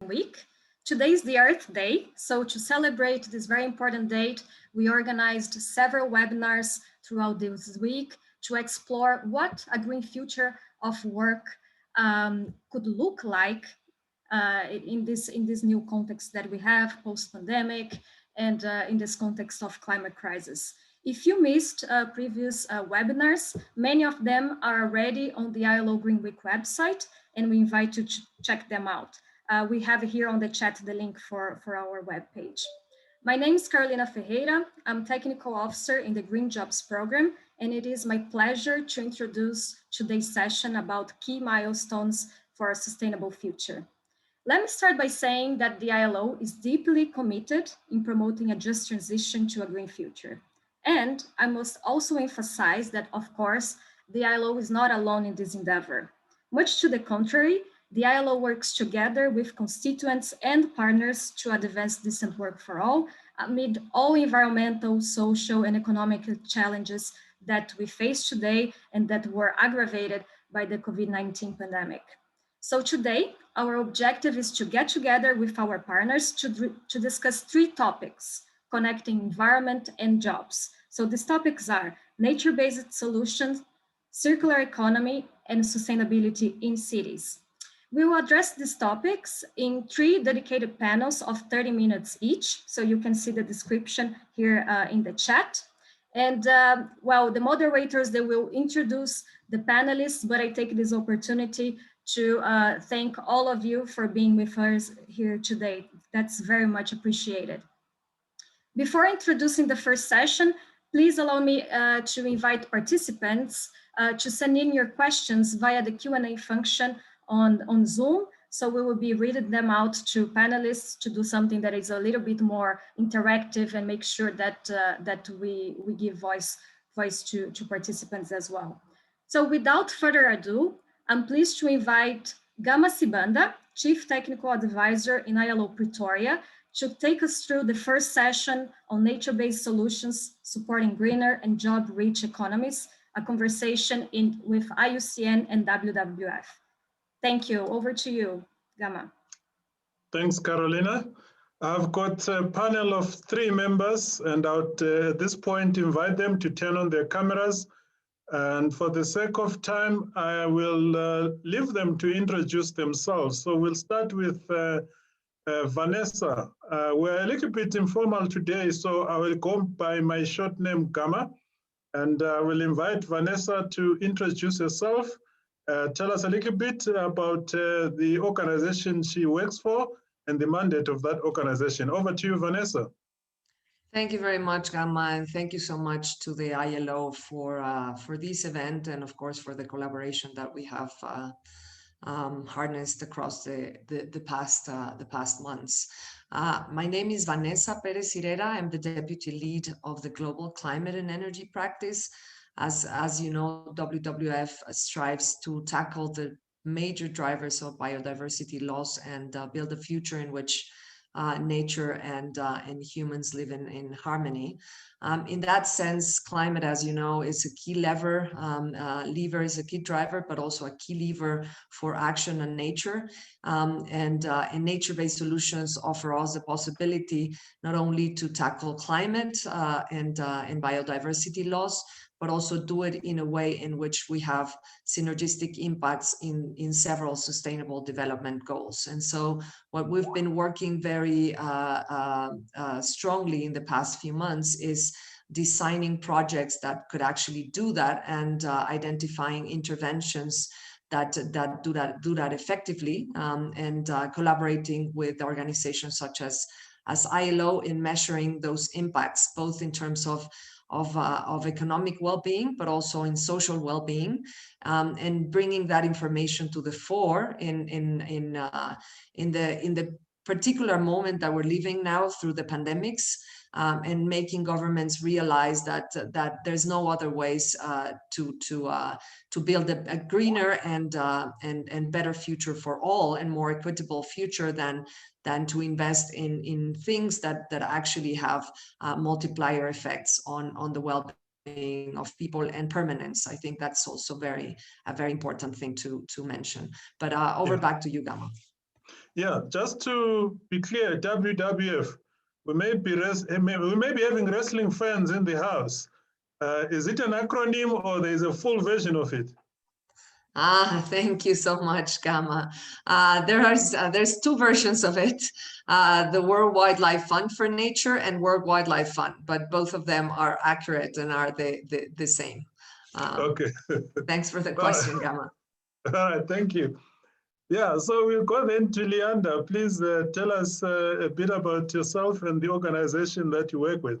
week. Today is the Earth Day, so to celebrate this very important date, we organized several webinars throughout this week to explore what a green future of work could look like in this new context that we have post-pandemic and in this context of climate crisis. If you missed previous webinars, many of them are already on the ILO Green Week website, and we invite you to check them out. We have here on the chat the link for our webpage. My name is Carolina Ferreira. I'm Technical Officer in the Green Jobs Program, and it is my pleasure to introduce today's session about key milestones for a sustainable future. Let me start by saying that the ILO is deeply committed in promoting a just transition to a green future. And I must also emphasize that, of course, the ILO is not alone in this endeavor. Much to the contrary, the ILO works together with constituents and partners to advance decent work for all amid all environmental, social, and economic challenges that we face today and that were aggravated by the COVID-19 pandemic. So today, our objective is to get together with our partners to discuss three topics connecting environment and jobs. So these topics are nature-based solutions, circular economy, and sustainability in cities. We will address these topics in three dedicated panels of 30 minutes each. So you can see the description here in the chat. And the moderators, they will introduce the panelists, but I take this opportunity to thank all of you for being with us here today. That's very much appreciated. Before introducing the first session, please allow me to invite participants to send in your questions via the Q&A function on Zoom. So we will be reading them out to panelists to do something that is a little bit more interactive and make sure that we give voice to participants as well. So without further ado, I'm pleased to invite Gama Sibanda, Chief Technical Advisor in ILO Pretoria, to take us through the first session on nature-based solutions supporting greener and job-rich economies, a conversation with IUCN and WWF. Thank you. Over to you, Gama. Thanks, Carolina. I've got a panel of three members, and I would at this point invite them to turn on their cameras. And for the sake of time, I will leave them to introduce themselves. So we'll start with Vanessa. We're a little bit informal today, so I will go by my short name, Gama, and I will invite Vanessa to introduce herself. Tell us a little bit about the organization she works for and the mandate of that organization. Over to you, Vanessa. Thank you very much, Gamma, and thank you so much to the ILO for this event and, of course, for the collaboration that we have harnessed across the past months. My name is Vanessa Perez Irera. I'm the Deputy Lead of the Global Climate and Energy Practice. As you know, WWF strives to tackle the major drivers of biodiversity loss and build a future in which nature and humans live in harmony. In that sense, climate, as you know, is a key lever. Lever is a key driver, but also a key lever for action on nature. And nature-based solutions offer us the possibility not only to tackle climate and biodiversity loss, but also do it in a way in which we have synergistic impacts in several sustainable development goals. And so what we've been working very strongly in the past few months is designing projects that could actually do that and identifying interventions that do that effectively and collaborating with organizations such as ILO in measuring those impacts, both in terms of economic well-being, but also in social well-being, and bringing that information to the fore in the particular moment that we're living now through the pandemics, and making governments realize that there's no other ways to build a greener and better future for all, and more equitable future than to invest in things that actually have multiplier effects on the well-being of people and permanence. I think that's also a very important thing to mention. But back to you, Gama. Yeah, just to be clear, WWF, we may be having wrestling fans in the house. Is it an acronym or there is a full version of it? Thank you so much, Gamma. There's two versions of it, the World Wildlife Fund for Nature and World Wildlife Fund, but both of them are accurate and are the same. Okay. Thanks for the question, Gamma. All right, thank you. Yeah, so we'll go then to Leander. Please tell us a bit about yourself and the organization that you work with.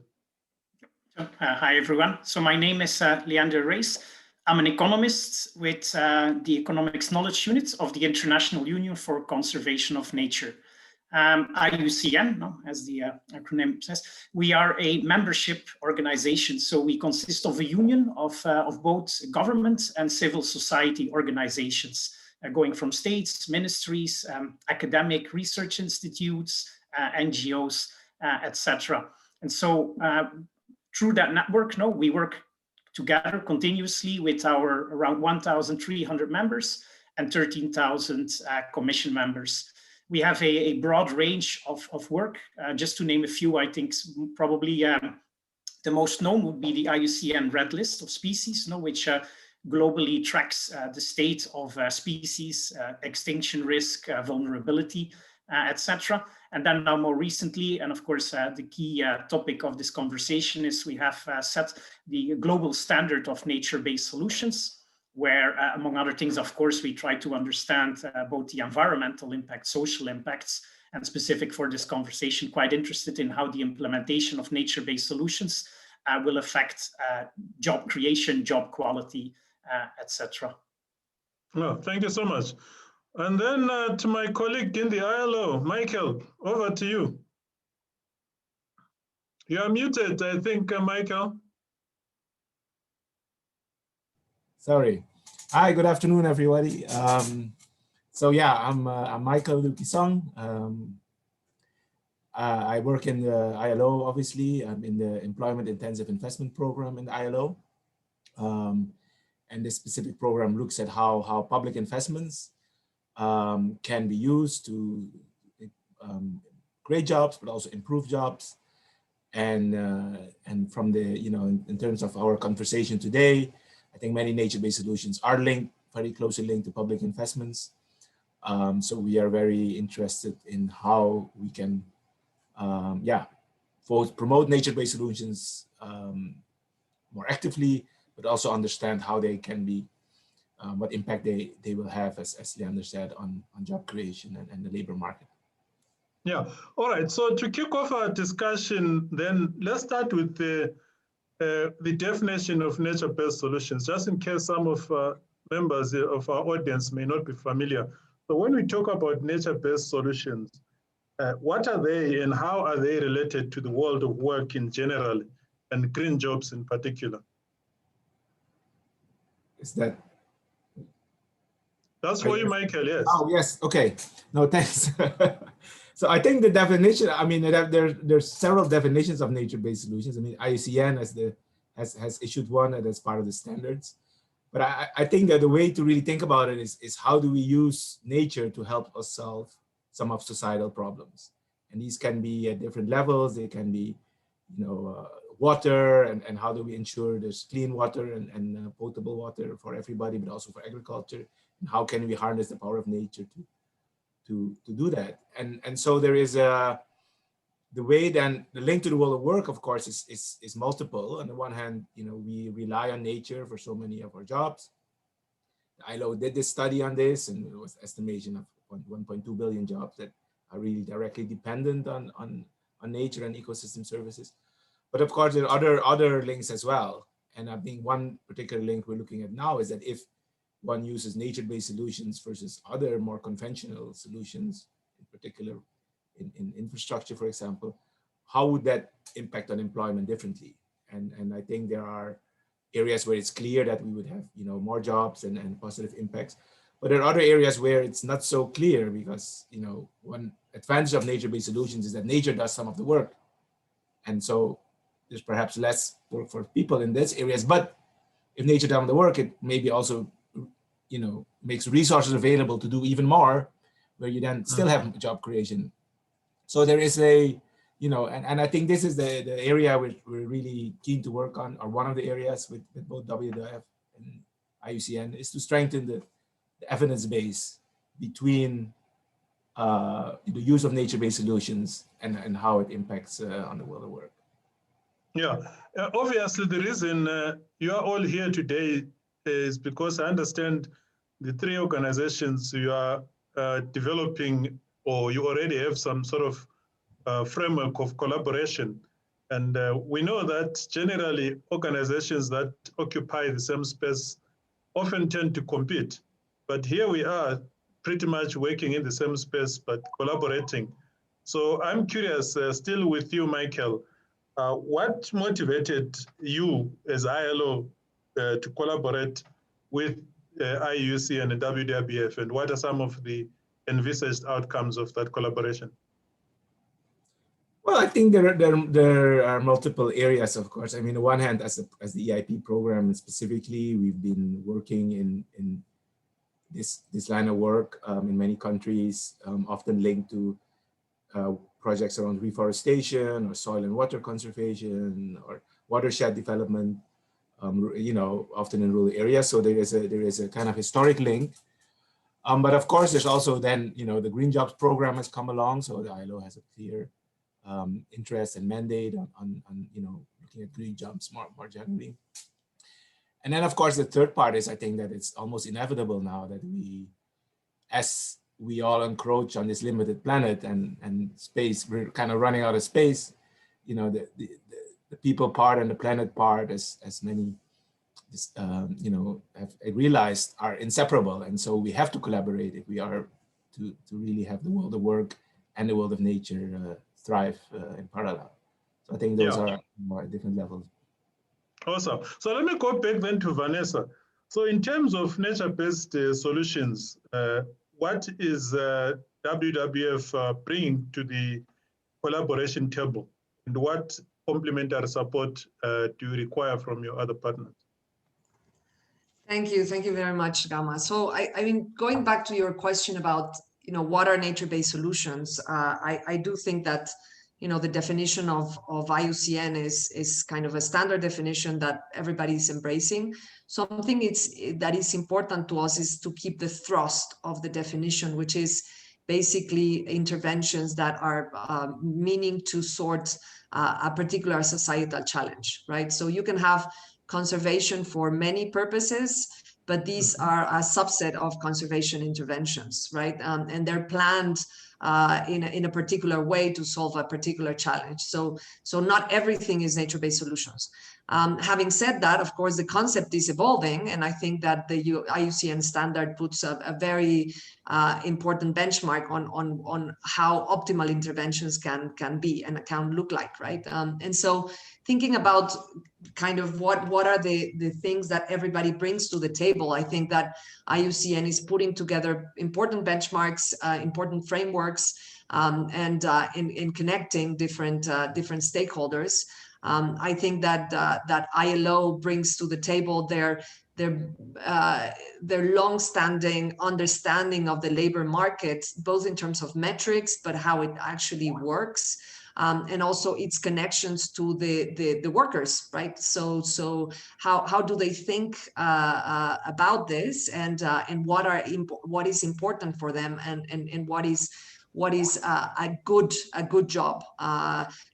Hi, everyone. So my name is Leander Reis. I'm an economist with the Economics Knowledge Unit of the International Union for Conservation of Nature. IUCN, as the acronym says, we are a membership organization. So we consist of a union of both government and civil society organizations, going from states, ministries, academic research institutes, NGOs, etc. And so through that network, we work together continuously with our around 1,300 members and 13,000 commission members. We have a broad range of work. Just to name a few, I think probably the most known would be the IUCN Red List of Species, which globally tracks the state of species, extinction risk, vulnerability, etc. And then now more recently, and of course, the key topic of this conversation is we have set the global standard of nature-based solutions, where among other things, of course, we try to understand both the environmental impact, social impacts, and specific for this conversation, quite interested in how the implementation of nature-based solutions will affect job creation, job quality, etc. Oh, thank you so much. And then to my colleague in the ILO, Michael, over to you. You are muted, I think, Michael. Sorry. Hi, good afternoon, everybody. So yeah, I'm Michael Lukisong. I work in the ILO, obviously. I'm in the Employment Intensive Investment Program in the ILO. And this specific program looks at how public investments can be used to create jobs, but also improve jobs. And from the, in terms of our conversation today, I think many nature-based solutions are linked, very closely linked to public investments. So we are very interested in how we can, both promote nature-based solutions more actively, but also understand how they can be, what impact they will have, as Leander said, on job creation and the labor market. Yeah, all right. So to kick off our discussion, then let's start with the definition of nature-based solutions, just in case some of members of our audience may not be familiar. So when we talk about nature-based solutions, what are they and how are they related to the world of work in general and green jobs in particular? Is that? That's for you, Michael, yes. Oh, yes, okay. No, thanks. So I think the definition, I mean, there's several definitions of nature-based solutions. I mean, IUCN has issued one as part of the standards. But I think that the way to really think about it is how do we use nature to help us solve some of societal problems? And these can be at different levels. They can be, water, and how do we ensure there's clean water and potable water for everybody, but also for agriculture. And how can we harness the power of nature to do that? And so there is the way then the link to the world of work, of course, is multiple. On the one hand, we rely on nature for so many of our jobs. The ILO did this study on this, and it was estimation of 1.2 billion jobs that are really directly dependent on nature and ecosystem services. But of course, there are other links as well. And I think one particular link we're looking at now is that if one uses nature-based solutions versus other more conventional solutions, in particular in infrastructure, for example, how would that impact on employment differently? And I think there are areas where it's clear that we would have more jobs and positive impacts. But there are other areas where it's not so clear because one advantage of nature-based solutions is that nature does some of the work. And so there's perhaps less work for people in these areas. But if nature does the work, it maybe also makes resources available to do even more where you then still have job creation. So there is a, and I think this is the area we're really keen to work on, or one of the areas with both WWF and IUCN, is to strengthen the evidence base between the use of nature-based solutions and how it impacts on the world of work. Yeah, obviously the reason you are all here today is because I understand the three organizations you are developing, or you already have some sort of framework of collaboration. And we know that generally organizations that occupy the same space often tend to compete. But here we are pretty much working in the same space, but collaborating. So I'm curious, still with you, Michael, what motivated you as ILO to collaborate with IUCN and WWF, and what are some of the envisaged outcomes of that collaboration? Well, I think there are multiple areas, of course. I mean, on one hand, as the EIP program specifically, we've been working in this line of work in many countries, often linked to projects around reforestation or soil and water conservation or watershed development, often in rural areas. So there is a kind of historic link. But of course, there's also then, the Green Jobs program has come along. So the ILO has a clear interest and mandate on looking at green jobs more generally. And then, of course, the third part is, I think that it's almost inevitable now that as we all encroach on this limited planet and space, we're kind of running out of space. The people part and the planet part, as many have realized, are inseparable, and so we have to collaborate if we are to really have the world of work and the world of nature thrive in parallel. So I think those are at different levels. Awesome. So let me go back then to Vanessa. So in terms of nature-based solutions, what is WWF bringing to the collaboration table, and what complementary support do you require from your other partners? Thank you very much, Gama. So I mean, going back to your question about what are nature-based solutions, I do think that the definition of IUCN is kind of a standard definition that everybody's embracing. Something that is important to us is to keep the thrust of the definition, which is basically interventions that are meaning to sort a particular societal challenge, right? So you can have conservation for many purposes, but these are a subset of conservation interventions, right? And they're planned in a particular way to solve a particular challenge. So not everything is nature-based solutions. Having said that, of course, the concept is evolving, and I think that the IUCN standard puts a very important benchmark on how optimal interventions can be and can look like, right? And so thinking about kind of what are the things that everybody brings to the table, I think that IUCN is putting together important benchmarks, important frameworks, and in connecting different stakeholders. I think that ILO brings to the table their long-standing understanding of the labor market, both in terms of metrics, but how it actually works. And also its connections to the workers, right? So how do they think about this, and what is important for them, and what is a good job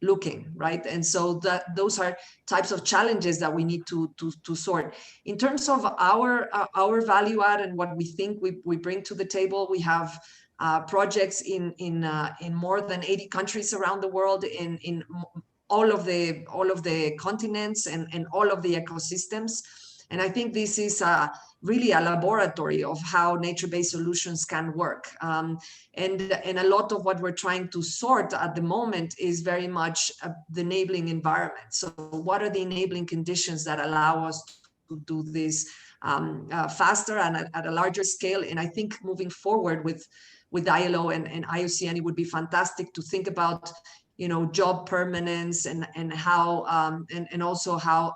looking, right? And so those are types of challenges that we need to sort. In terms of our value add and what we think we bring to the table, we have projects in more than 80 countries around the world, in all of the continents and all of the ecosystems. And I think this is really a laboratory of how nature-based solutions can work. And a lot of what we're trying to sort at the moment is very much the enabling environment. So what are the enabling conditions that allow us to do this faster and at a larger scale? And I think moving forward with ILO and IUCN, it would be fantastic to think about, job permanence and how and also how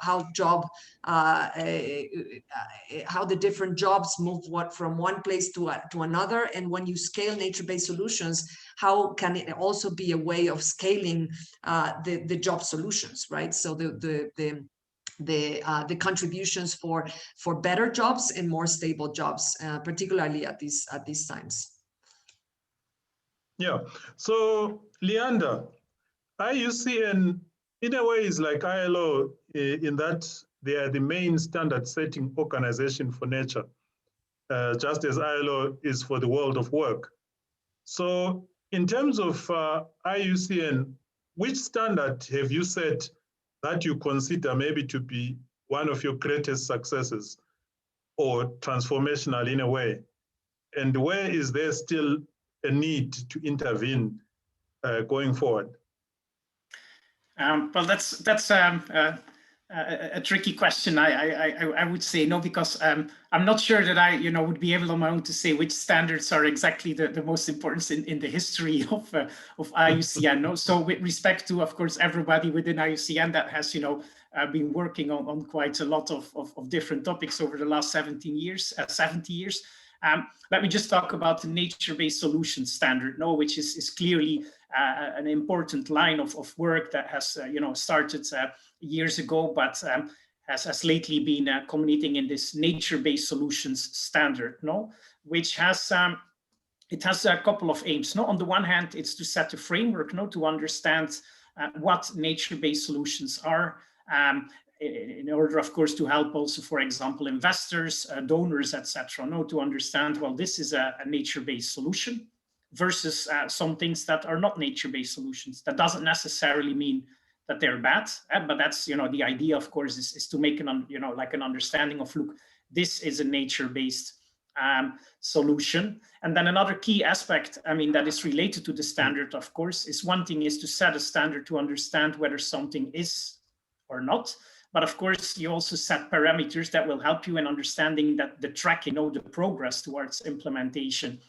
the different jobs move from one place to another. And when you scale nature-based solutions, how can it also be a way of scaling the job solutions, right? So the contributions for better jobs and more stable jobs, particularly at these times. Yeah. So Leander, IUCN in a way is like ILO in that they are the main standard setting organization for nature, just as ILO is for the world of work. So in terms of IUCN, which standard have you set that you consider maybe to be one of your greatest successes or transformational in a way? And where is there still a need to intervene going forward? Well, that's a tricky question. I would say no, because I'm not sure that I would be able on my own to say which standards are exactly the most important in the history of IUCN. No? So with respect to, of course, everybody within IUCN that has been working on quite a lot of different topics over the last 70 years. Let me just talk about the nature-based solutions standard, which is clearly an important line of work that has started years ago, but has lately been culminating in this nature-based solutions standard, which has it has a couple of aims. On the one hand, it's to set a framework, to understand what nature-based solutions are. In order, of course, to help also, for example, investors, donors, etc., to understand, well, this is a nature-based solution versus some things that are not nature-based solutions. That doesn't necessarily mean that they're bad, but that's, the idea, of course, is to make like an understanding of, look, this is a nature-based solution. And then another key aspect, that is related to the standard, of course, is one thing is to set a standard to understand whether something is or not. But of course, you also set parameters that will help you in understanding that the tracking, the progress towards implementation,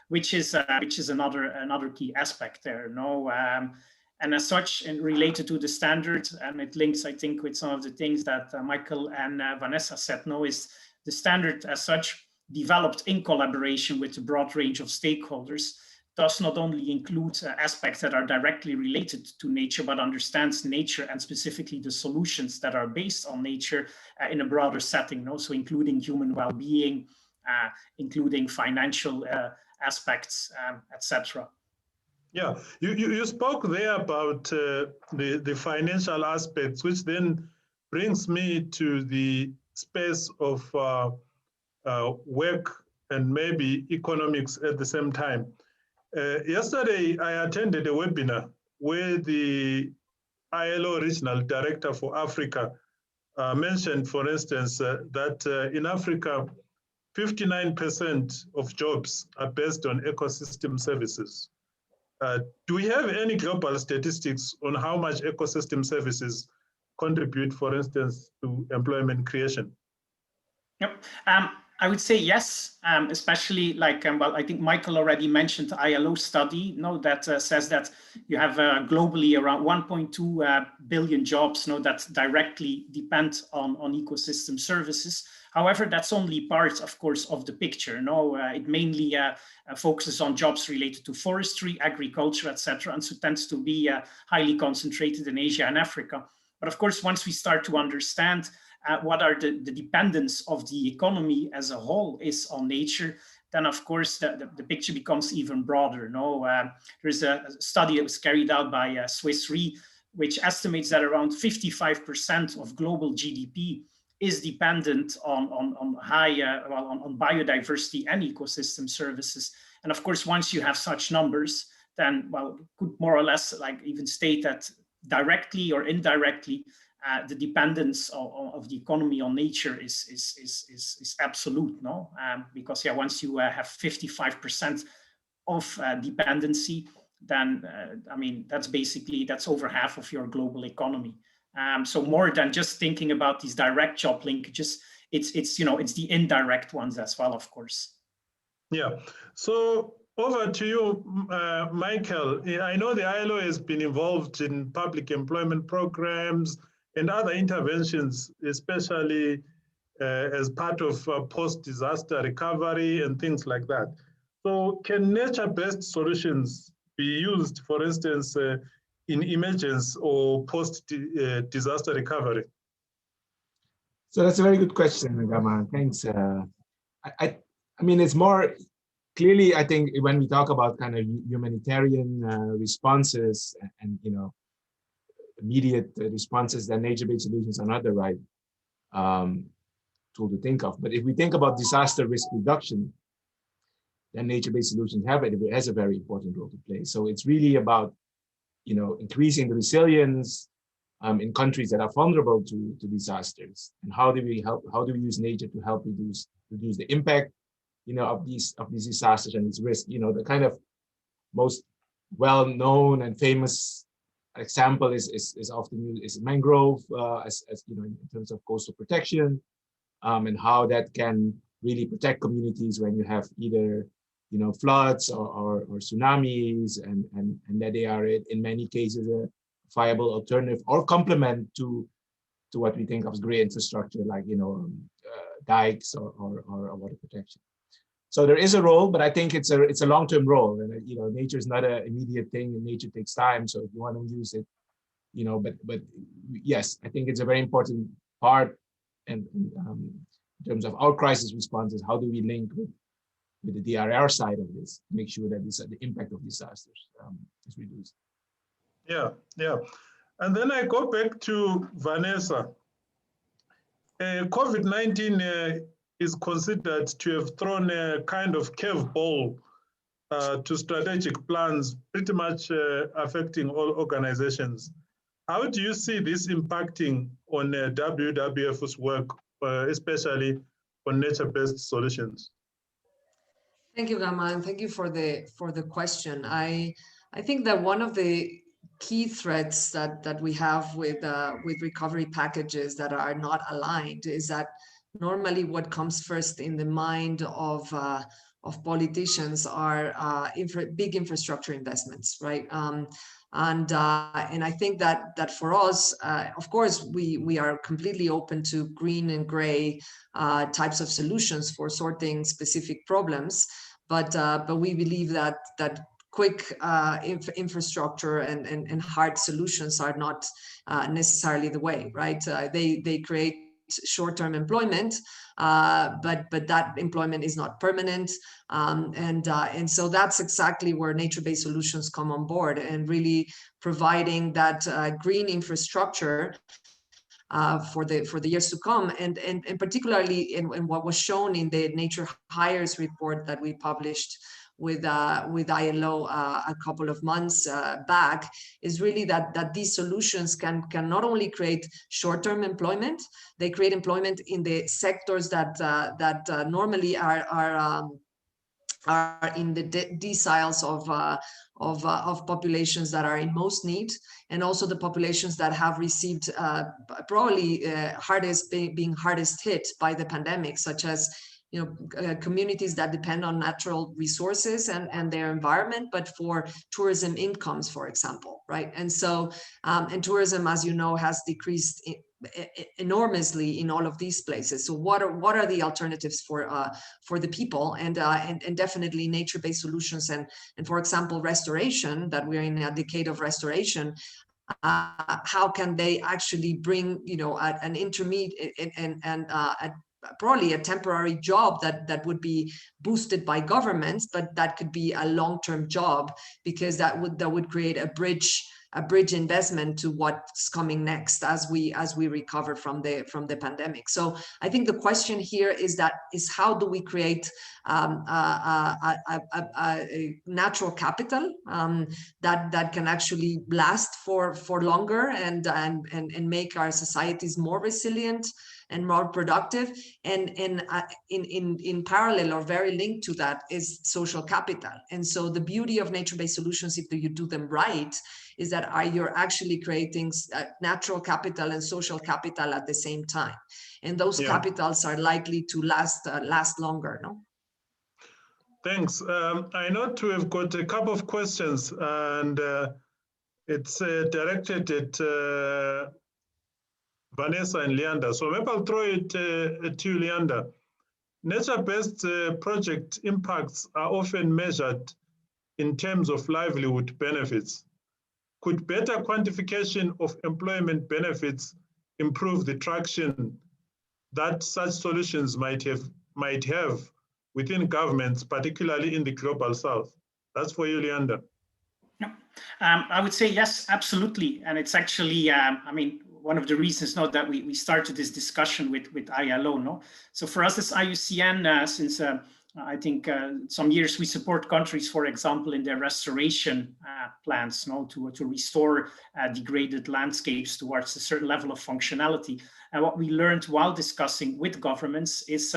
which is another key aspect there. And as such, and related to the standard, and it links, I think, with some of the things that Michael and Vanessa said, is the standard as such developed in collaboration with a broad range of stakeholders, does not only include aspects that are directly related to nature, but understands nature and specifically the solutions that are based on nature in a broader setting, so including human well-being, including financial aspects, etc. Yeah, you spoke there about the financial aspects, which then brings me to the space of work and maybe economics at the same time. Yesterday, I attended a webinar where the ILO Regional Director for Africa mentioned, for instance, that in Africa, 59% of jobs are based on ecosystem services. Do we have any global statistics on how much ecosystem services contribute, for instance, to employment creation? Yep. I would say yes, especially like, well, I think Michael already mentioned the ILO study, that says that you have globally around 1.2 billion jobs, that directly depend on ecosystem services. However, that's only part, of course, of the picture. It mainly focuses on jobs related to forestry, agriculture, etc., and so tends to be highly concentrated in Asia and Africa. But of course, once we start to understand what are the dependence of the economy as a whole is on nature, then of course the picture becomes even broader. There's a study that was carried out by Swiss Re, which estimates that around 55% of global GDP is dependent on biodiversity and ecosystem services. And of course, once you have such numbers, then, well, could more or less like even state that directly or indirectly, the dependence of the economy on nature is absolute, because once you have 55% of dependency, then that's over half of your global economy. So more than just thinking about these direct job linkages, it's the indirect ones as well, of course. Yeah. So Over to you, Michael. I know the ILO has been involved in public employment programs and other interventions, especially as part of post-disaster recovery and things like that. So can nature-based solutions be used, for instance, in emergency or post-disaster recovery? So that's a very good question, Gama. Thanks. I mean, it's more clearly, I think when we talk about kind of humanitarian responses and immediate responses, then nature-based solutions are not the right tool to think of. But if we think about disaster risk reduction, then nature-based solutions has a very important role to play. So it's really about increasing the resilience in countries that are vulnerable to disasters, and how do we use nature to help reduce the impact of these disasters and its risk. The kind of most well-known and famous example is often used is mangrove as in terms of coastal protection, and how that can really protect communities when you have either floods or tsunamis, and that they are in many cases a viable alternative or complement to what we think of as great infrastructure like dikes or water protection. So there is a role, but I think it's a long-term role, and nature is not an immediate thing, and nature takes time. So if you want to use it, but yes, I think it's a very important part, and in terms of our crisis responses, how do we link with the DRR side of this, make sure that the impact of disasters is reduced. Yeah. And then I go back to Vanessa. COVID-19 is considered to have thrown a kind of curveball to strategic plans, pretty much affecting all organizations. How do you see this impacting on WWF's work, especially on nature-based solutions? Thank you, Gama, and thank you for the question. I think that one of the key threats that we have with recovery packages that are not aligned is that normally what comes first in the mind of politicians are big infrastructure investments, right? And I think that for us, of course, we are completely open to green and gray types of solutions for sorting specific problems, but we believe that quick infrastructure and hard solutions are not necessarily the way, right? They create short-term employment, but that employment is not permanent, and so that's exactly where nature-based solutions come on board, and really providing that green infrastructure for the years to come, and particularly in what was shown in the Nature Hires report that we published with ILO a couple of months back, is really that these solutions can not only create short-term employment, they create employment in the sectors that normally are in the deciles of populations that are in most need, and also the populations that have received probably being hardest hit by the pandemic, such as communities that depend on natural resources and their environment, but for tourism incomes, for example, right? And so, and tourism, as you know, has decreased enormously in all of these places. So what are the alternatives for the people, and definitely nature-based solutions, and for example, restoration, that we're in a decade of restoration. How can they actually bring an intermediate and probably a temporary job that would be boosted by governments, but that could be a long-term job, because that would create a bridge investment to what's coming next as we recover from the pandemic. So I think the question here is how do we create a natural capital that can actually last for longer and make our societies more resilient and more productive, and in parallel or very linked to that is social capital. And so the beauty of nature-based solutions, if you do them right, is that you're actually creating natural capital and social capital at the same time, and those capitals are likely to last longer. No. Thanks. I know we've got a couple of questions, and it's directed at Vanessa and Leander. So maybe I'll throw it to you, Leander. Nature-based project impacts are often measured in terms of livelihood benefits. Could better quantification of employment benefits improve the traction that such solutions might have within governments, particularly in the global south? That's for you, Leander. Yeah. I would say yes, absolutely. And it's actually, I mean, one of the reasons that we started this discussion with ILO. No? So for us as IUCN, since I think some years we support countries, for example, in their restoration plans, to restore degraded landscapes towards a certain level of functionality. And what we learned while discussing with governments is,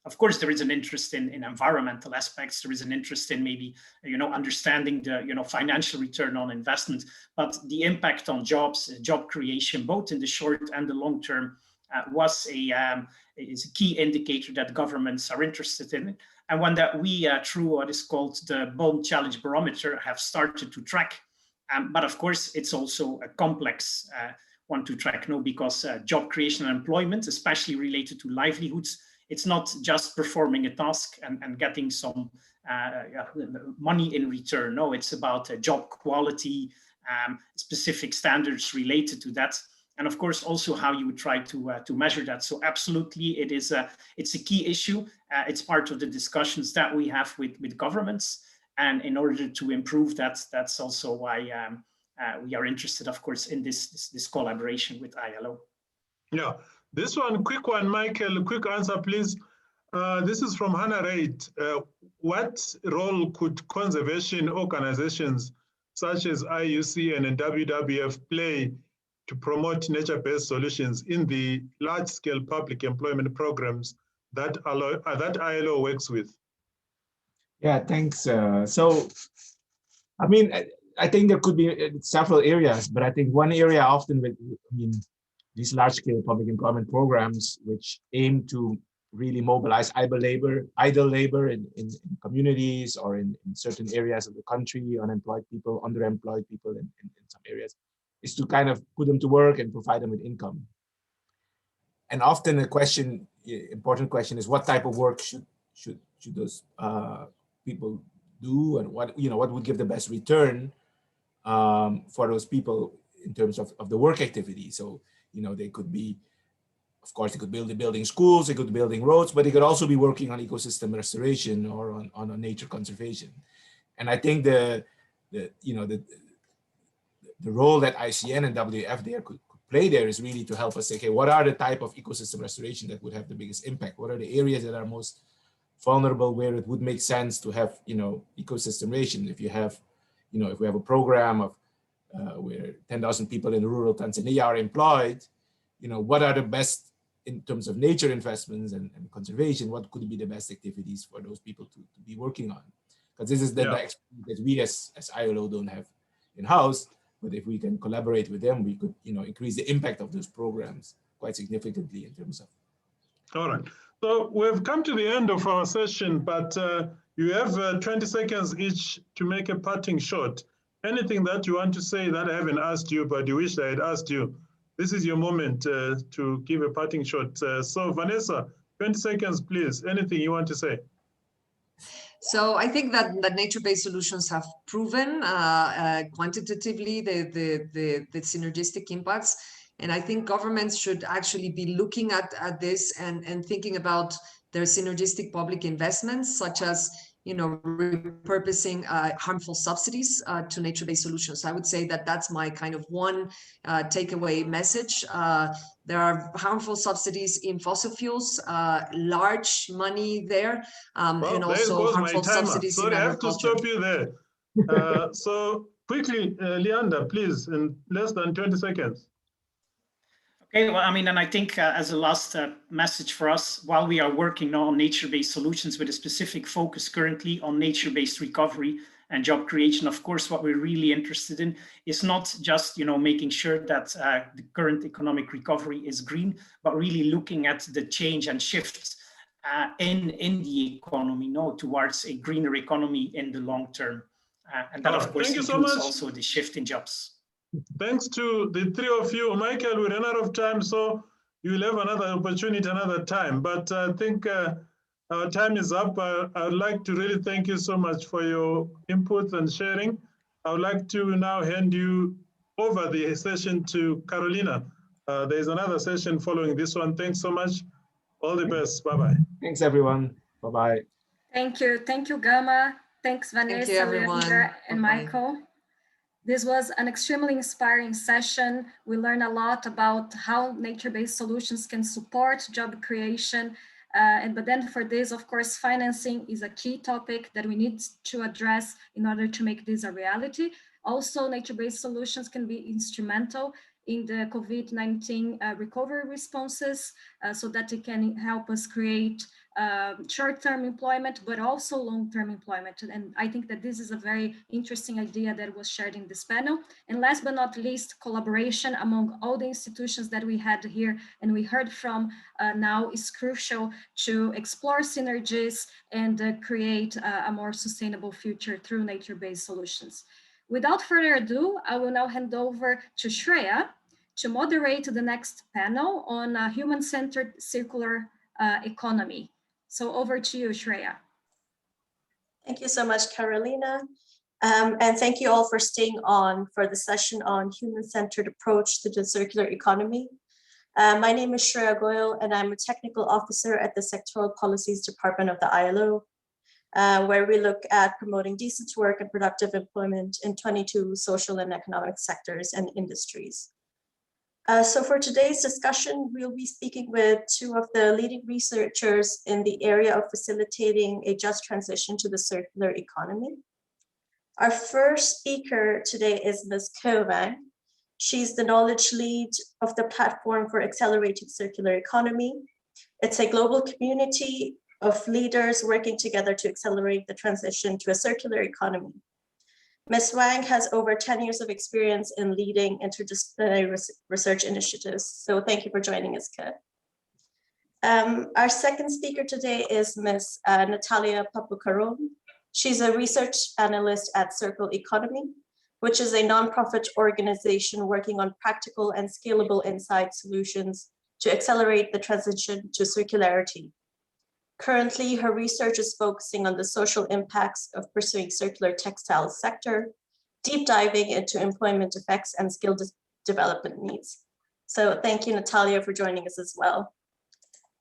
of course, there is an interest in environmental aspects. There is an interest in maybe, understanding the, financial return on investment, but the impact on jobs, job creation, both in the short and the long term, is a key indicator that governments are interested in. And one that we, through what is called the Bond Challenge Barometer, have started to track. But of course, it's also a complex one to track, because job creation and employment, especially related to livelihoods, it's not just performing a task and getting some money in return. No, it's about job quality, specific standards related to that. And of course, also how you would try to measure that. So absolutely, it's a key issue. It's part of the discussions that we have with governments. And in order to improve that, that's also why we are interested, of course, in this collaboration with ILO. Yeah, this one, quick one, Michael, quick answer, please. This is from Hannah Reid. What role could conservation organizations such as IUCN and WWF play to promote nature-based solutions in the large-scale public employment programs that ILO works with? Yeah, thanks. So, I mean, I think there could be several areas, but I think one area often with, these large-scale public employment programs, which aim to really mobilize idle labor in communities or in certain areas of the country, unemployed people, underemployed people in some areas, is to kind of put them to work and provide them with income. And often important question is, what type of work should those people do, and what would give the best return for those people in terms of the work activity? So they could be, of course, they could be building schools, they could be building roads, but they could also be working on ecosystem restoration or on nature conservation. And I think the role that IUCN and WWF there could play there is really to help us say, okay, what are the type of ecosystem restoration that would have the biggest impact? What are the areas that are most vulnerable, where it would make sense to have, ecosystem restoration? If you have, if we have a program of where 10,000 people in rural Tanzania are employed, what are the best in terms of nature investments and conservation? What could be the best activities for those people to be working on? Because this is the experience that we as ILO don't have in-house. But if we can collaborate with them, we could, increase the impact of those programs quite significantly in terms of. All right. So we've come to the end of our session, but you have 20 seconds each to make a parting shot. Anything that you want to say that I haven't asked you, but you wish I had asked you, this is your moment to give a parting shot. So Vanessa, 20 seconds, please. Anything you want to say? So I think that nature-based solutions have proven quantitatively the synergistic impacts. And I think governments should actually be looking at this and thinking about their synergistic public investments, such as repurposing harmful subsidies to nature-based solutions. I would say that that's my kind of one takeaway message. There are harmful subsidies in fossil fuels, large money there, and also harmful subsidies in agriculture. I have to stop you there. So quickly, Leander, please, in less than 20 seconds. Okay, well, and I think as a last message for us, while we are working now on nature-based solutions with a specific focus currently on nature-based recovery and job creation, of course, what we're really interested in is not just, making sure that the current economic recovery is green, but really looking at the change and shifts in the economy, no, towards a greener economy in the long term. And that, of course, thank you so includes much. also the shift in jobs. Thanks to the three of you. Michael, we ran out of time, so you'll have another opportunity another time. But I think our time is up. I'd like to really thank you so much for your input and sharing. I would like to now hand you over the session to Carolina. There's another session following this one. Thanks so much. All the best. Bye-bye. Thanks, everyone. Bye-bye. Thank you. Thank you, Gama. Thanks, Vanessa, Leander, and Michael. This was an extremely inspiring session. We learned a lot about how nature-based solutions can support job creation. But then for this, of course, financing is a key topic that we need to address in order to make this a reality. Also, nature-based solutions can be instrumental in the COVID-19 recovery responses so that it can help us create short-term employment, but also long-term employment. And I think that this is a very interesting idea that was shared in this panel. And last but not least, collaboration among all the institutions that we had here and we heard from now is crucial to explore synergies and create a more sustainable future through nature-based solutions. Without further ado, I will now hand over to Shreya to moderate the next panel on human-centered circular economy. So over to you, Shreya. Thank you so much, Carolina. And thank you all for staying on for the session on human-centered approach to the circular economy. My name is Shreya Goyal, and I'm a technical officer at the Sectoral Policies Department of the ILO, where we look at promoting decent work and productive employment in 22 social and economic sectors and industries. So for today's discussion, we'll be speaking with two of the leading researchers in the area of facilitating a just transition to the circular economy. Our first speaker today is Ms. Ke Wang. She's the knowledge lead of the Platform for Accelerating Circular Economy. It's a global community of leaders working together to accelerate the transition to a circular economy. Ms. Wang has over 10 years of experience in leading interdisciplinary research initiatives. So thank you for joining us, Ke. Our second speaker today is Ms. Natalia Papucaron. She's a research analyst at Circle Economy, which is a nonprofit organization working on practical and scalable insight solutions to accelerate the transition to circularity. Currently, her research is focusing on the social impacts of pursuing circular textile sector, deep diving into employment effects and skill development needs. So thank you, Natalia, for joining us as well.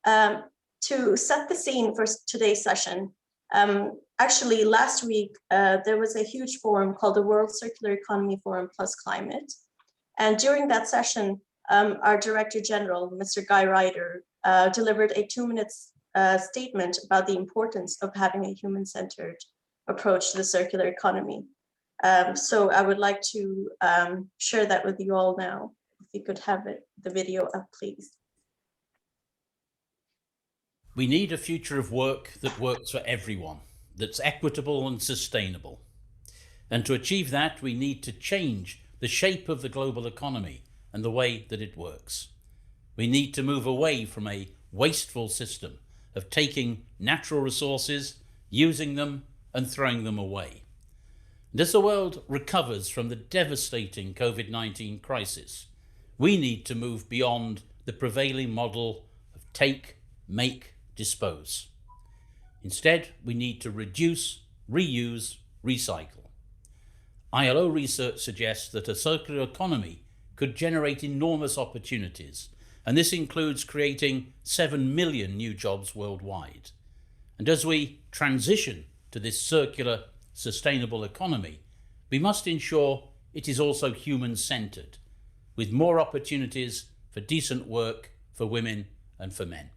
To set the scene for today's session, actually last week, there was a huge forum called the World Circular Economy Forum Plus Climate. And during that session, our Director General, Mr. Guy Ryder, delivered a 2-minute statement about the importance of having a human-centered approach to the circular economy. So I would like to share that with you all now. If you could have the video up, please. We need a future of work that works for everyone, that's equitable and sustainable. And to achieve that, we need to change the shape of the global economy and the way that it works. We need to move away from a wasteful system of taking natural resources, using them and throwing them away. And as the world recovers from the devastating COVID-19 crisis, we need to move beyond the prevailing model of take, make, dispose. Instead, we need to reduce, reuse, recycle. ILO research suggests that a circular economy could generate enormous opportunities, and this includes creating 7 million new jobs worldwide. And as we transition to this circular, sustainable economy, we must ensure it is also human-centered, with more opportunities for decent work for women and for men.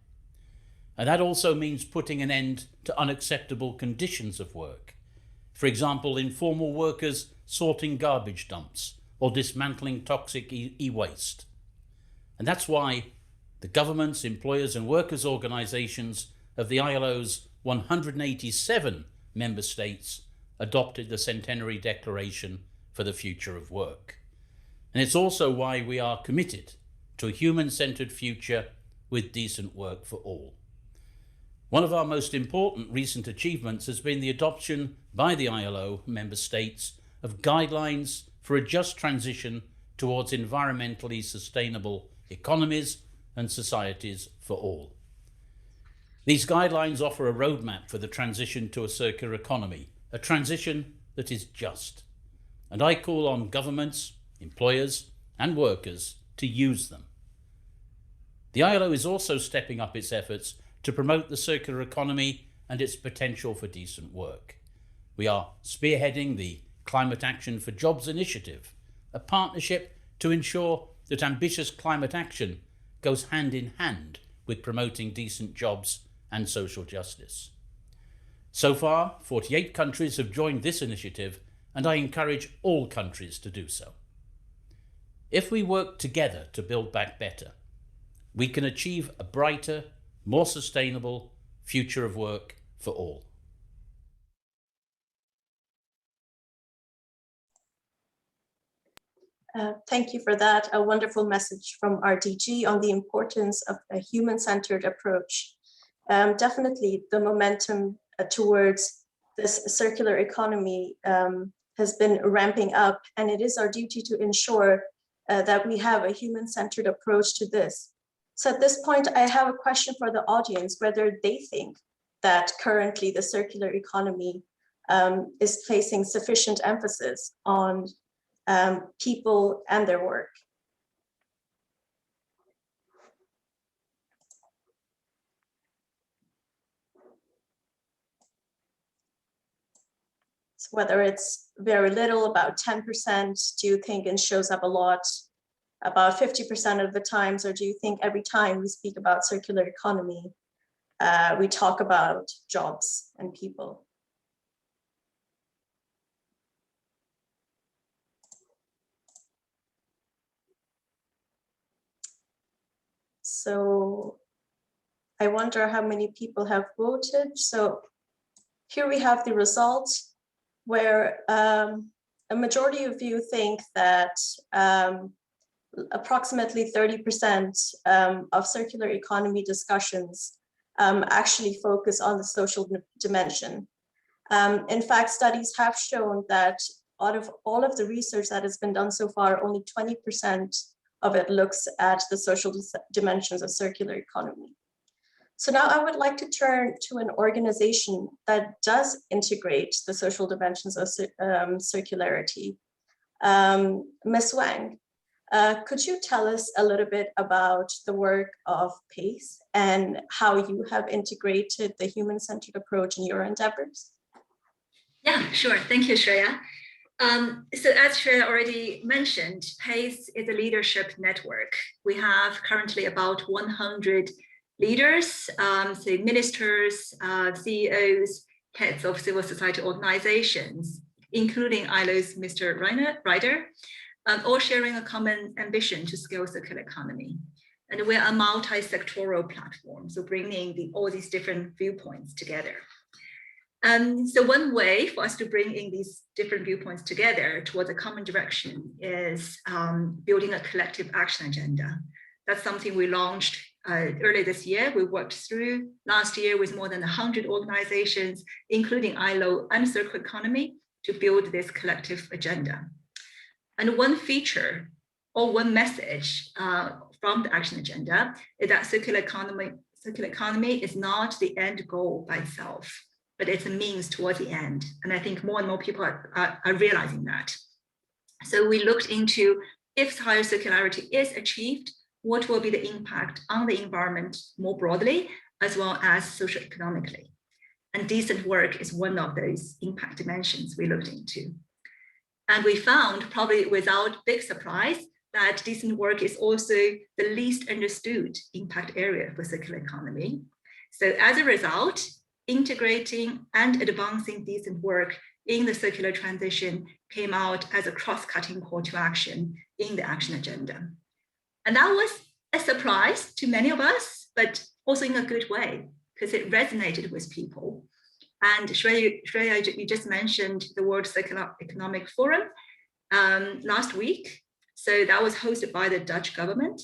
And that also means putting an end to unacceptable conditions of work. For example, informal workers sorting garbage dumps or dismantling toxic e-waste. And that's why the governments, employers and workers' organizations of the ILO's 187 member states adopted the Centenary Declaration for the Future of Work. And it's also why we are committed to a human-centered future with decent work for all. One of our most important recent achievements has been the adoption by the ILO member states of guidelines for a just transition towards environmentally sustainable economies and societies for all. These guidelines offer a roadmap for the transition to a circular economy, a transition that is just. And I call on governments, employers, and workers to use them. The ILO is also stepping up its efforts to promote the circular economy and its potential for decent work. We are spearheading the Climate Action for Jobs initiative, a partnership to ensure that ambitious climate action goes hand in hand with promoting decent jobs and social justice. So far, 48 countries have joined this initiative, and I encourage all countries to do so. If we work together to build back better, we can achieve a brighter, more sustainable future of work for all. Thank you for that. A wonderful message from our DG on the importance of a human-centered approach. Definitely the momentum towards this circular economy has been ramping up, and it is our duty to ensure that we have a human-centered approach to this. So at this point, I have a question for the audience, whether they think that currently the circular economy is placing sufficient emphasis on people and their work. So whether it's very little, about 10%, do you think it shows up a lot, about 50% of the times, or do you think every time we speak about circular economy, we talk about jobs and people? So I wonder how many people have voted. So here we have the results, where a majority of you think that approximately 30% of circular economy discussions actually focus on the social dimension. In fact, studies have shown that out of all of the research that has been done so far, only 20% of it looks at the social dimensions of circular economy. So now I would like to turn to an organization that does integrate the social dimensions of circularity. Ms. Wang, could you tell us a little bit about the work of PACE and how you have integrated the human-centered approach in your endeavors? Yeah, sure. Thank you, Shreya. So as Shreya already mentioned, PACE is a leadership network. We have currently about 100 leaders, so ministers, CEOs, heads of civil society organizations, including ILO's Mr. Ryder, all sharing a common ambition to scale circular economy. And we're a multi-sectoral platform, so bringing all these different viewpoints together. So one way for us to bring in these different viewpoints together towards a common direction is building a collective action agenda. That's something we launched early this year. We worked through last year with more than 100 organizations, including ILO and Circular Economy, to build this collective agenda. And one feature or one message from the action agenda is that circular economy is not the end goal by itself, but it's a means towards the end. And I think more and more people are realizing that. So we looked into, if higher circularity is achieved, what will be the impact on the environment more broadly, as well as socioeconomically. And decent work is one of those impact dimensions we looked into. And we found, probably without big surprise, that decent work is also the least understood impact area for circular economy. So as a result, integrating and advancing decent work in the circular transition came out as a cross-cutting call to action in the action agenda. And that was a surprise to many of us, but also in a good way, because it resonated with people. And Shreya, you just mentioned the World Circular Economic Forum last week. So that was hosted by the Dutch government.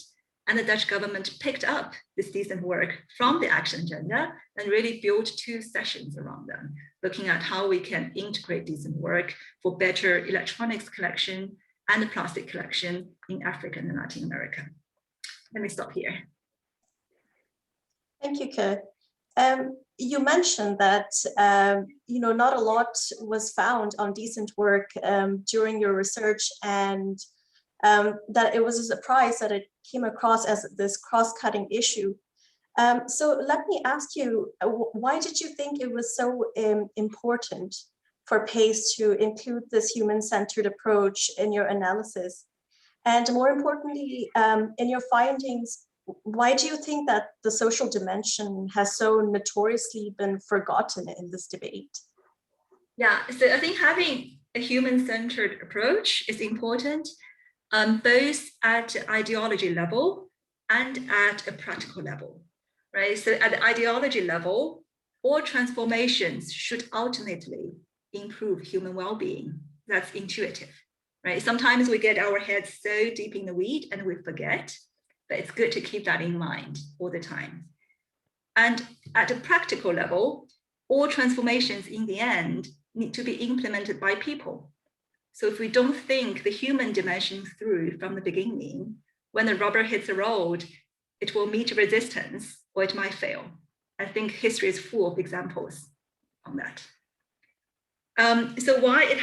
And the Dutch government picked up this decent work from the action agenda and really built 2 sessions around them, looking at how we can integrate decent work for better electronics collection and plastic collection in Africa and Latin America. Let me stop here. Thank you, Ke. You mentioned that not a lot was found on decent work during your research, and that it was a surprise that it came across as this cross-cutting issue. So let me ask you, why did you think it was so important for PACE to include this human-centered approach in your analysis? And more importantly, in your findings, why do you think that the social dimension has so notoriously been forgotten in this debate? Yeah, so I think having a human-centered approach is important, both at ideology level and at a practical level, right? So at the ideology level, all transformations should ultimately improve human well-being. That's intuitive, right? Sometimes we get our heads so deep in the weed and we forget, but it's good to keep that in mind all the time. And at a practical level, all transformations in the end need to be implemented by people. So if we don't think the human dimension through from the beginning, when the rubber hits the road, it will meet resistance or it might fail. I think history is full of examples on that. So why it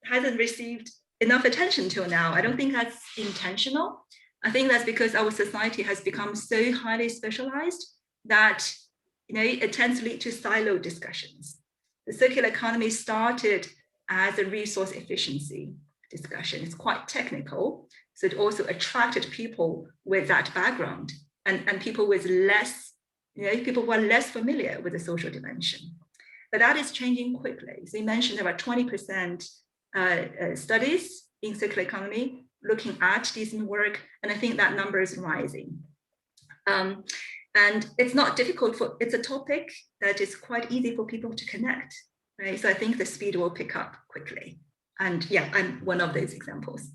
hasn't received enough attention till now, I don't think that's intentional. I think that's because our society has become so highly specialized that it tends to lead to silo discussions. The circular economy started as a resource efficiency discussion. It's quite technical, so it also attracted people with that background and people with less, people who are less familiar with the social dimension. But that is changing quickly. So you mentioned about 20% studies in circular economy looking at decent work, and I think that number is rising. And it's not difficult it's a topic that is quite easy for people to connect, right? So I think the speed will pick up quickly. And yeah, I'm one of those examples.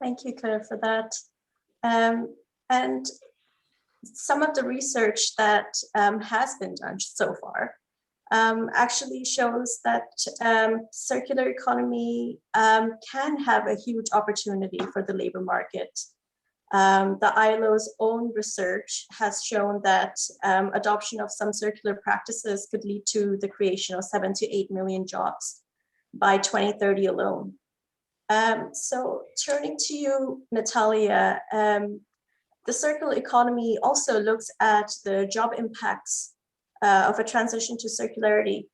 Thank you, Claire, for that. And some of the research that has been done so far actually shows that circular economy can have a huge opportunity for the labor market. The ILO's own research has shown that adoption of some circular practices could lead to the creation of 7 to 8 million jobs by 2030 alone. So turning to you, Natalia, the circular economy also looks at the job impacts of a transition to circularity.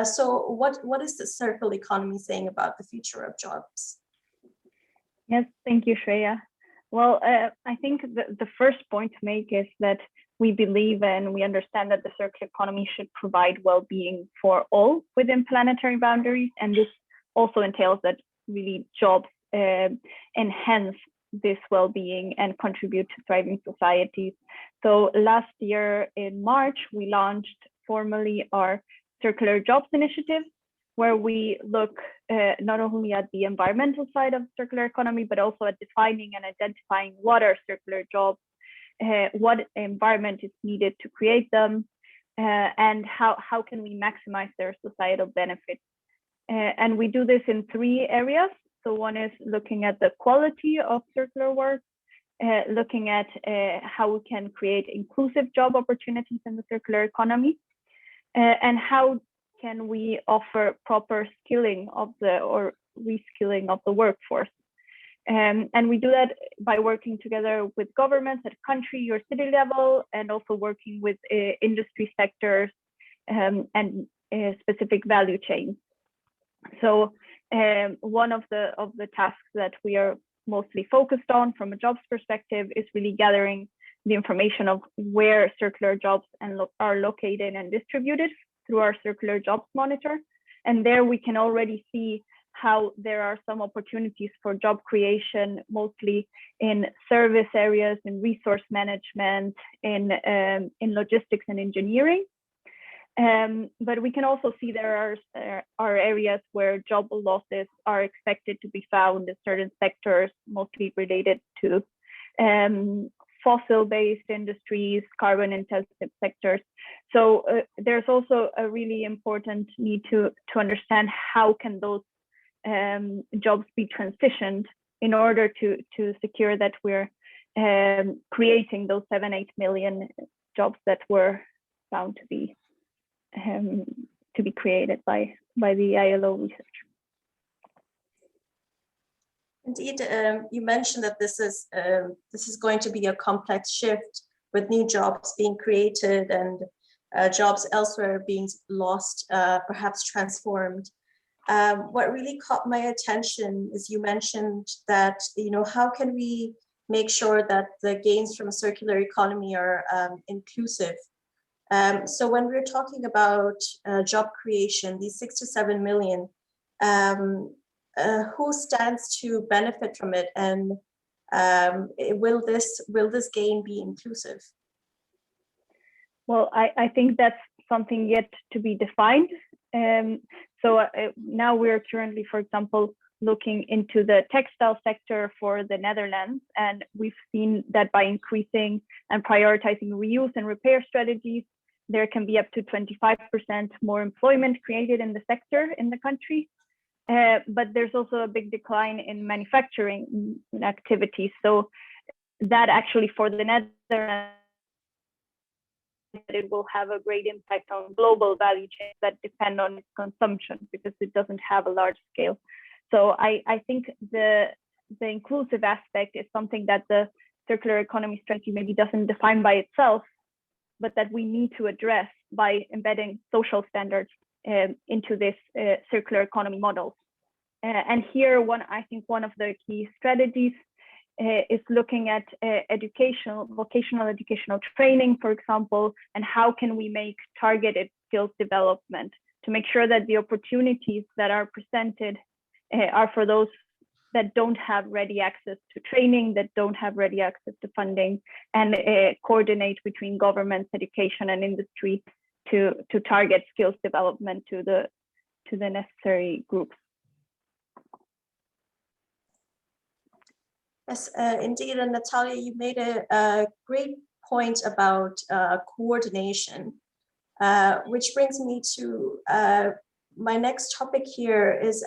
So what is the circular economy saying about the future of jobs? Yes, thank you, Shreya. Well, I think the first point to make is that we believe and we understand that the circular economy should provide well-being for all within planetary boundaries. And this also entails that really jobs enhance this well-being and contribute to thriving societies. So last year in March, we launched formally our Circular Jobs Initiative, where we look not only at the environmental side of circular economy, but also at defining and identifying what are circular jobs, what environment is needed to create them, and how can we maximize their societal benefits. And we do this in 3 areas. So one is looking at the quality of circular work, looking at how we can create inclusive job opportunities in the circular economy, and how can we offer proper skilling of or reskilling of the workforce. And we do that by working together with governments at country or city level, and also working with industry sectors and specific value chains. So one of the tasks that we are mostly focused on from a jobs perspective is really gathering the information of where circular jobs are located and distributed through our Circular Jobs Monitor. And there we can already see how there are some opportunities for job creation, mostly in service areas, in resource management, in logistics and engineering. But we can also see there are areas where job losses are expected to be found in certain sectors, mostly related to fossil-based industries, carbon-intensive sectors. So there's also a really important need to understand how can those jobs be transitioned in order to secure that we're creating those 7-8 million jobs that were found to be created by the ILO research. Indeed, you mentioned that this is going to be a complex shift with new jobs being created and jobs elsewhere being lost, perhaps transformed. What really caught my attention is you mentioned that, how can we make sure that the gains from a circular economy are inclusive? So when we're talking about job creation, these 6 to 7 million, who stands to benefit from it, and will this gain be inclusive? Well, I think that's something yet to be defined. So now we're currently, for example, looking into the textile sector for the Netherlands, and we've seen that by increasing and prioritizing reuse and repair strategies, there can be up to 25% more employment created in the sector in the country. But there's also a big decline in manufacturing activities. So that actually for the Netherlands, it will have a great impact on global value chains that depend on its consumption because it doesn't have a large scale. So I think the inclusive aspect is something that the circular economy strategy maybe doesn't define by itself, but that we need to address by embedding social standards into this circular economy model. And here, I think one of the key strategies is looking at vocational educational training, for example, and how can we make targeted skills development to make sure that the opportunities that are presented are for those that don't have ready access to training, that don't have ready access to funding, and coordinate between governments, education, and industry to target skills development to the necessary groups. Yes, indeed, and Natalia, you made a great point about coordination, which brings me to my next topic here is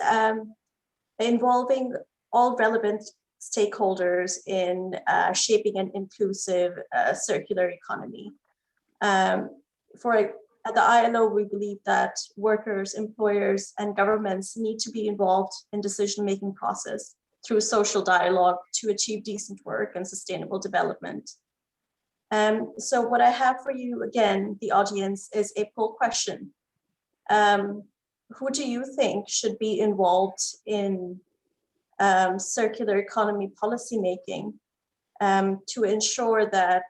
involving all relevant stakeholders in shaping an inclusive circular economy. At the ILO, we believe that workers, employers, and governments need to be involved in decision-making process through social dialogue to achieve decent work and sustainable development. So what I have for you, again, the audience, is a poll question. Who do you think should be involved in circular economy policymaking to ensure that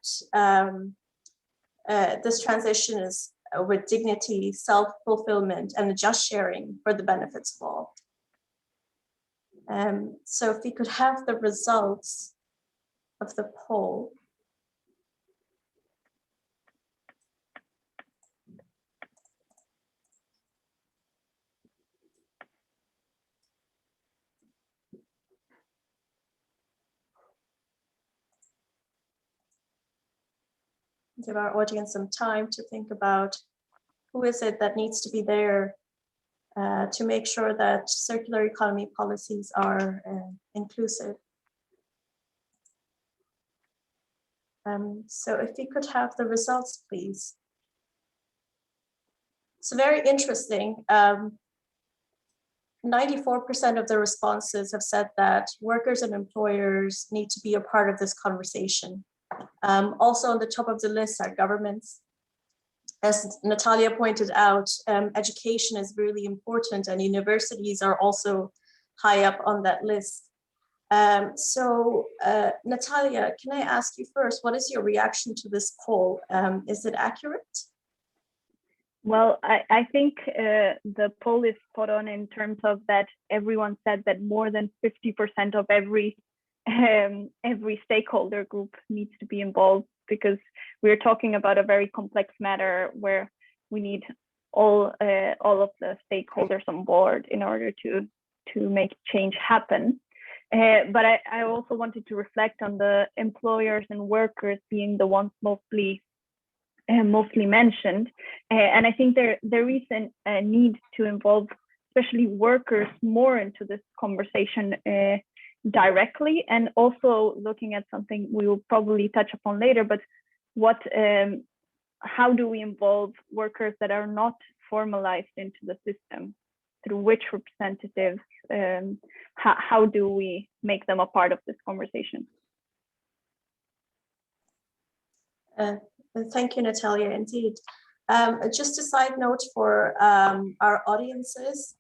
this transition is with dignity, self-fulfillment, and a just sharing for the benefits of all? So if we could have the results of the poll. Give our audience some time to think about who is it that needs to be there to make sure that circular economy policies are inclusive. So if we could have the results, please. It's very interesting. 94% of the responses have said that workers and employers need to be a part of this conversation. Also on the top of the list are governments. As Natalia pointed out, education is really important, and universities are also high up on that list. So Natalia, can I ask you first, what is your reaction to this poll? Is it accurate? Well, I think the poll is spot on in terms of that everyone said that more than 50% of every stakeholder group needs to be involved, because we're talking about a very complex matter where we need all of the stakeholders on board in order to make change happen. But I also wanted to reflect on the employers and workers being the ones mostly mentioned. And I think there is a need to involve especially workers more into this conversation directly, and also looking at something we will probably touch upon later, but how do we involve workers that are not formalized into the system? Through which representatives? How do we make them a part of this conversation? Thank you, Natalia, indeed. Just a side note for our audiences,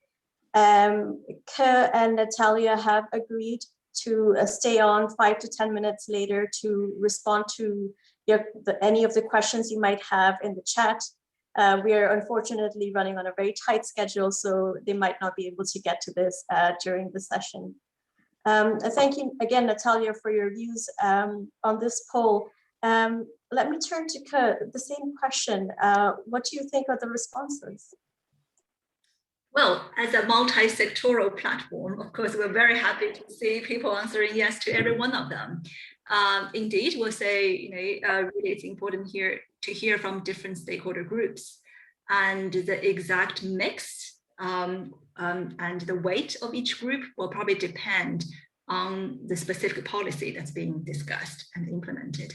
Ke and Natalia have agreed to stay on 5 to 10 minutes later to respond to any of the questions you might have in the chat. We are unfortunately running on a very tight schedule, so they might not be able to get to this during the session. Thank you again, Natalia, for your views on this poll. Let me turn to Ke, the same question. What do you think are the responses? Well, as a multi-sectoral platform, of course, we're very happy to see people answering yes to every one of them. Indeed, we'll say, really it's important here to hear from different stakeholder groups, and the exact mix and the weight of each group will probably depend on the specific policy that's being discussed and implemented.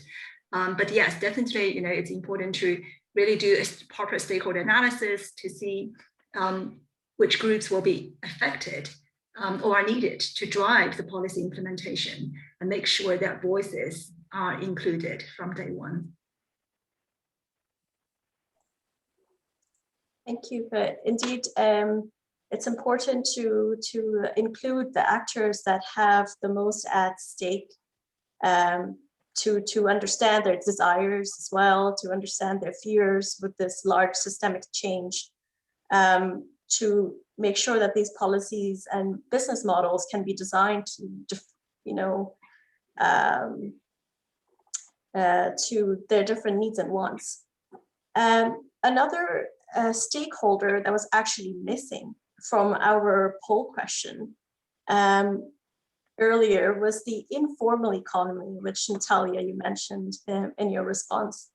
But yes, definitely, it's important to really do a proper stakeholder analysis to see which groups will be affected or are needed to drive the policy implementation and make sure that voices are included from day one. Thank you. But indeed, it's important to include the actors that have the most at stake, to understand their desires as well, to understand their fears with this large systemic change, to make sure that these policies and business models can be designed to, to their different needs and wants. Another stakeholder that was actually missing from our poll question earlier was the informal economy, which Natalia, you mentioned in your response.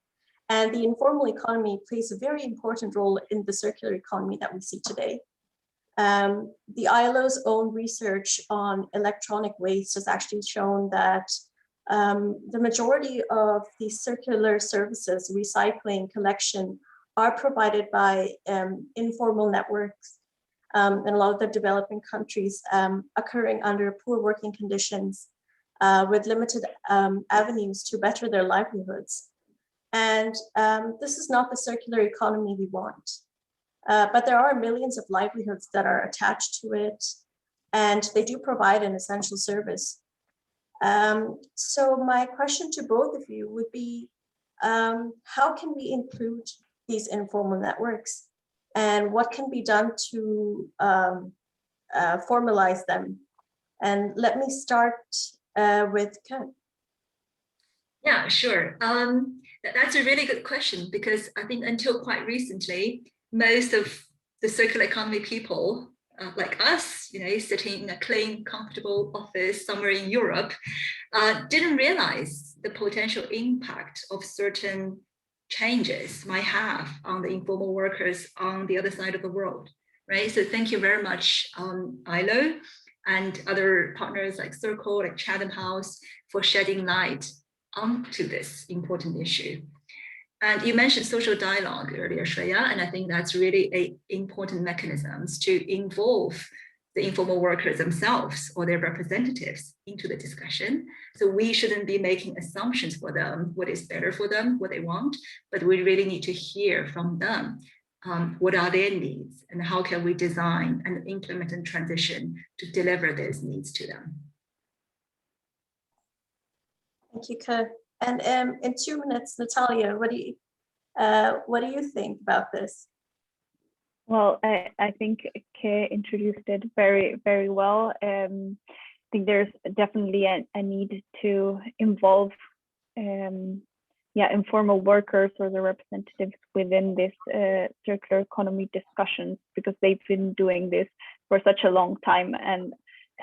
And the informal economy plays a very important role in the circular economy that we see today. The ILO's own research on electronic waste has actually shown that the majority of these circular services, recycling, collection, are provided by informal networks in a lot of the developing countries, occurring under poor working conditions with limited avenues to better their livelihoods. And this is not the circular economy we want. But there are millions of livelihoods that are attached to it, and they do provide an essential service. So my question to both of you would be, how can we include these informal networks, and what can be done to formalize them? And let me start with Ke. Yeah, sure. That's a really good question, because I think until quite recently, most of the circular economy people like us, sitting in a clean, comfortable office somewhere in Europe, didn't realize the potential impact of certain changes might have on the informal workers on the other side of the world, right? So thank you very much, ILO and other partners like Circle, like Chatham House, for shedding light onto this important issue. And you mentioned social dialogue earlier, Shreya, and I think that's really important mechanisms to involve the informal workers themselves or their representatives into the discussion. So we shouldn't be making assumptions for them, what is better for them, what they want, but we really need to hear from them. What are their needs, and how can we design and implement and transition to deliver those needs to them? Thank you, Ke. And in 2 minutes, Natalia, what do you think about this? Well, I think Ke introduced it very, very well. I think there's definitely a need to involve informal workers or the representatives within this circular economy discussions, because they've been doing this for such a long time and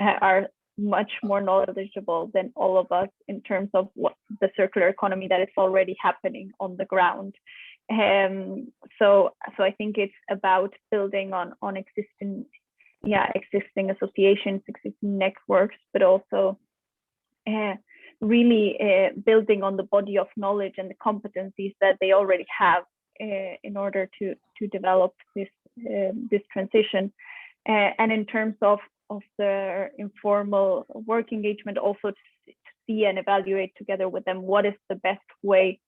are much more knowledgeable than all of us in terms of what the circular economy that is already happening on the ground. So I think it's about building on existing associations, existing networks, but also really building on the body of knowledge and the competencies that they already have in order to develop this transition. And in terms of the informal work engagement, also to see and evaluate together with them what is the best way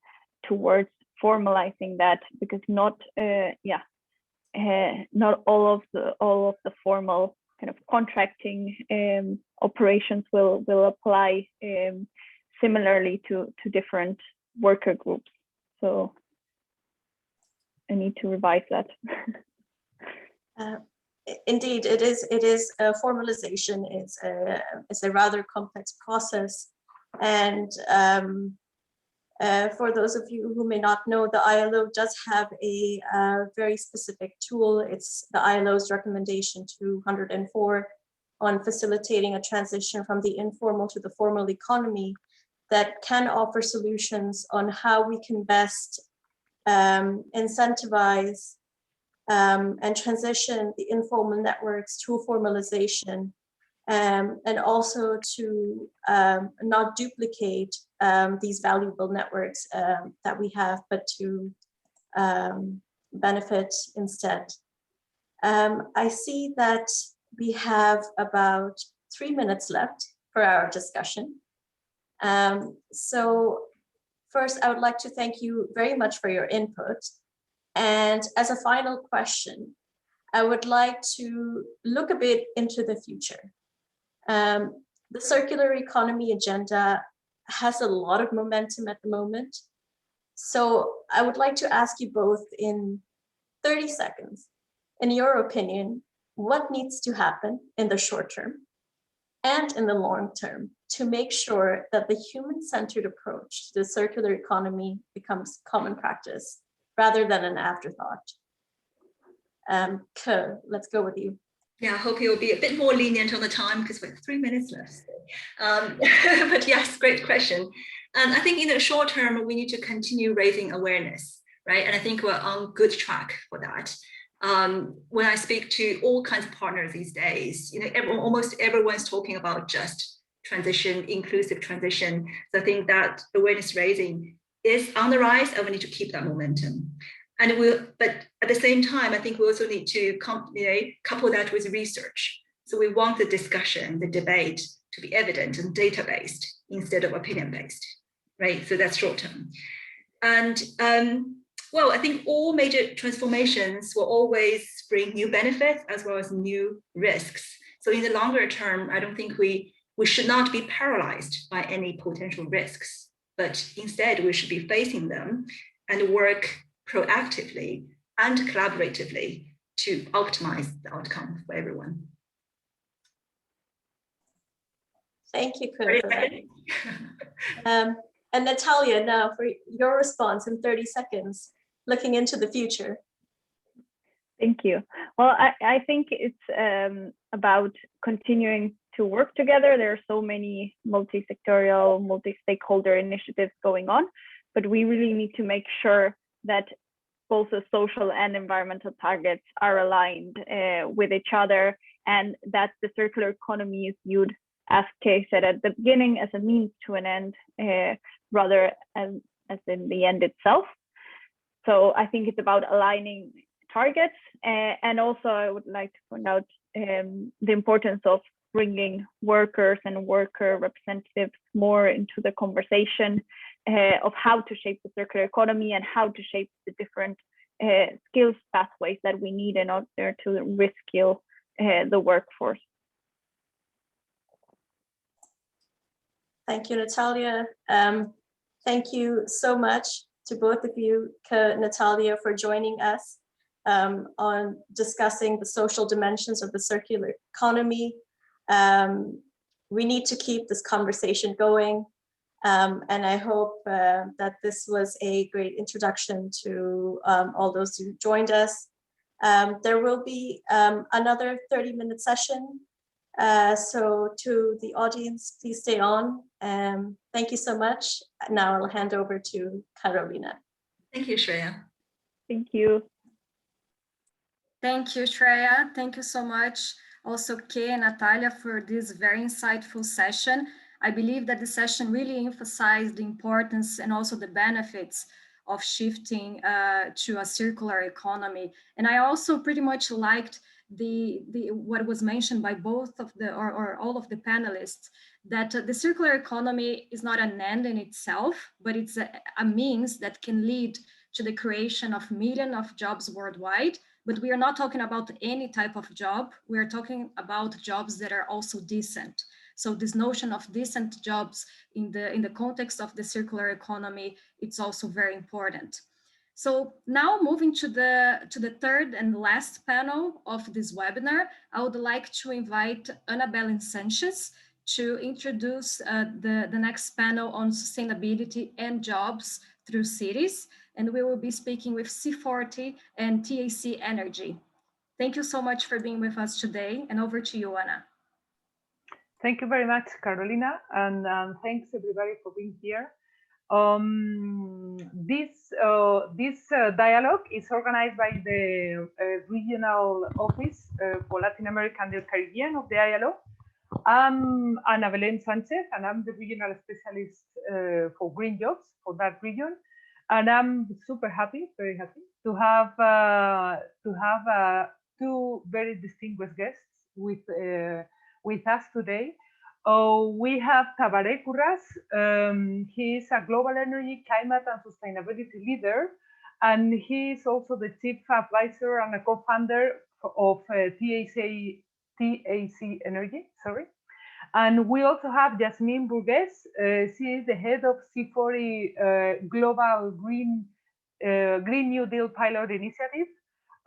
towards formalizing that, because not all of the formal kind of contracting operations will apply similarly to different worker groups. So I need to revise that. Indeed, it is a formalization. It's a rather complex process, and for those of you who may not know, the ILO does have a very specific tool. It's the ILO's recommendation 204 on facilitating a transition from the informal to the formal economy that can offer solutions on how we can best incentivize and transition the informal networks to formalization, and also to not duplicate these valuable networks that we have, but to benefit instead. I see that we have about 3 minutes left for our discussion. So first, I would like to thank you very much for your input. And as a final question, I would like to look a bit into the future. The circular economy agenda has a lot of momentum at the moment. So I would like to ask you both in 30 seconds, in your opinion, what needs to happen in the short term and in the long term to make sure that the human-centered approach to the circular economy becomes common practice rather than an afterthought? Ke, let's go with you. Yeah, I hope you'll be a bit more lenient on the time because we have 3 minutes left. But yes, great question. I think in the short term, we need to continue raising awareness, right? And I think we're on good track for that. When I speak to all kinds of partners these days, almost everyone's talking about just transition, inclusive transition. So I think that awareness raising is on the rise, and we need to keep that momentum. But at the same time, I think we also need to couple that with research. So we want the discussion, the debate to be evident and data-based instead of opinion-based, right? So that's short term. And well, I think all major transformations will always bring new benefits as well as new risks. So in the longer term, I don't think we should not be paralyzed by any potential risks, but instead we should be facing them and work proactively and collaboratively to optimize the outcome for everyone. Thank you, Ke, for that. And Natalia, now for your response in 30 seconds, looking into the future. Thank you. Well, I think it's about continuing to work together. There are so many multi-sectorial, multi-stakeholder initiatives going on, but we really need to make sure that both the social and environmental targets are aligned with each other, and that the circular economy is viewed, as Kay said at the beginning, as a means to an end rather as in the end itself. So I think it's about aligning targets, and also I would like to point out the importance of bringing workers and worker representatives more into the conversation of how to shape the circular economy and how to shape the different skills pathways that we need in order to reskill the workforce. Thank you, Natalia. Thank you so much to both of you, Ke, Natalia, for joining us on discussing the social dimensions of the circular economy. We need to keep this conversation going. And I hope that this was a great introduction to all those who joined us. There will be another 30-minute session So to the audience, please stay on. Thank you so much. Now I'll hand over to Carolina. Thank you, Shreya. Thank you. Thank you, Shreya. Thank you so much. Also, Kay and Natalia, for this very insightful session. I believe that the session really emphasized the importance and also the benefits of shifting to a circular economy. And I also pretty much liked what was mentioned by both of the or all of the panelists, that the circular economy is not an end in itself, but it's a means that can lead to the creation of millions of jobs worldwide. But we are not talking about any type of job. We are talking about jobs that are also decent. So this notion of decent jobs in the context of the circular economy, it's also very important. So now moving to the third and last panel of this webinar, I would like to invite Annabelle Sanchez to introduce the next panel on sustainability and jobs through cities. And we will be speaking with C40 and TAC Energy. Thank you so much for being with us today, and over to you, Anna. Thank you very much, Carolina, and thanks everybody for being here. This dialogue is organized by the Regional Office for Latin America and the Caribbean of the ILO. I'm Annabelle Sanchez, and I'm the Regional Specialist for Green Jobs for that region. And I'm super happy, very happy, to have two very distinguished guests with us today. We have Tabaré Curras. He is a global energy, climate, and sustainability leader, and he is also the chief advisor and a co-founder of TAC Energy. Sorry. And we also have Jasmine Burgues. She is the head of C40 Global Green New Deal Pilot Initiative.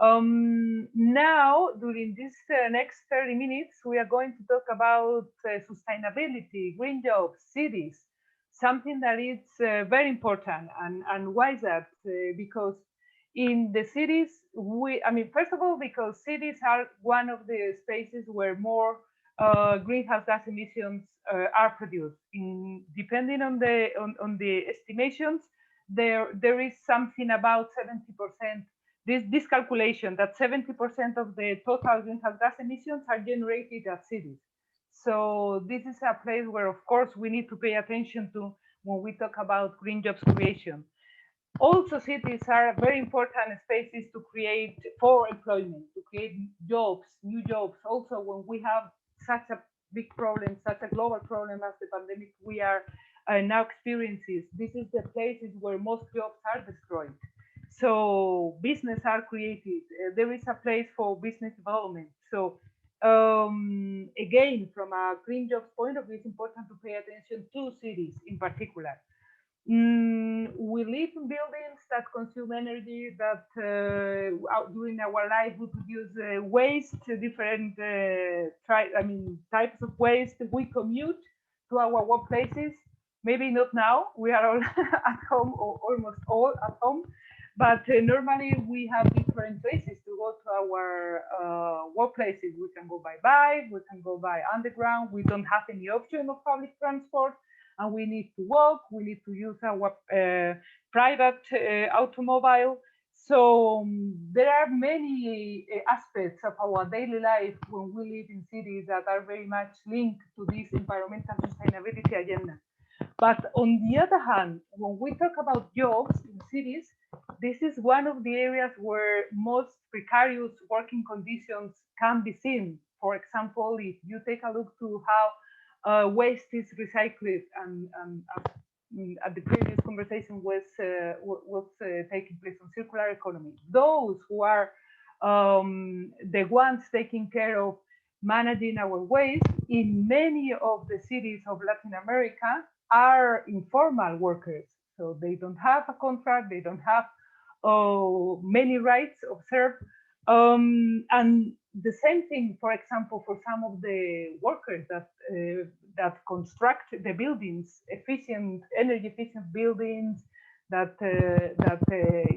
Now, during this next 30 minutes, we are going to talk about sustainability, green jobs, cities, something that is very important. And why is that? Because in the cities, first of all, because cities are one of the spaces where more greenhouse gas emissions are produced. Depending on the estimations, there is something about 70%. This calculation that 70% of the total greenhouse gas emissions are generated at cities. So this is a place where, of course, we need to pay attention to when we talk about green jobs creation. Also, cities are very important spaces to create for employment, to create jobs, new jobs. Also, when we have such a big problem, such a global problem as the pandemic we are now experiencing, this is the places where most jobs are destroyed. So business are created. There is a place for business development. So again, from a green jobs point of view, it's important to pay attention to cities in particular. We live in buildings that consume energy, that during our life we produce waste, different types of waste. We commute to our workplaces. Maybe not now, we are all at home, or almost all at home, but normally we have different places to go to our workplaces. We can go by bike, we can go by underground. We don't have any option of public transport, and we need to walk, we need to use our private automobile. So there are many aspects of our daily life when we live in cities that are very much linked to this environmental sustainability agenda. But on the other hand, when we talk about jobs in cities, this is one of the areas where most precarious working conditions can be seen. For example, if you take a look to how waste is recycled, and at the previous conversation was taking place on circular economy, those who are the ones taking care of managing our waste in many of the cities of Latin America are informal workers. So they don't have a contract, they don't have many rights observed. And the same thing, for example, for some of the workers that construct the buildings, energy efficient buildings that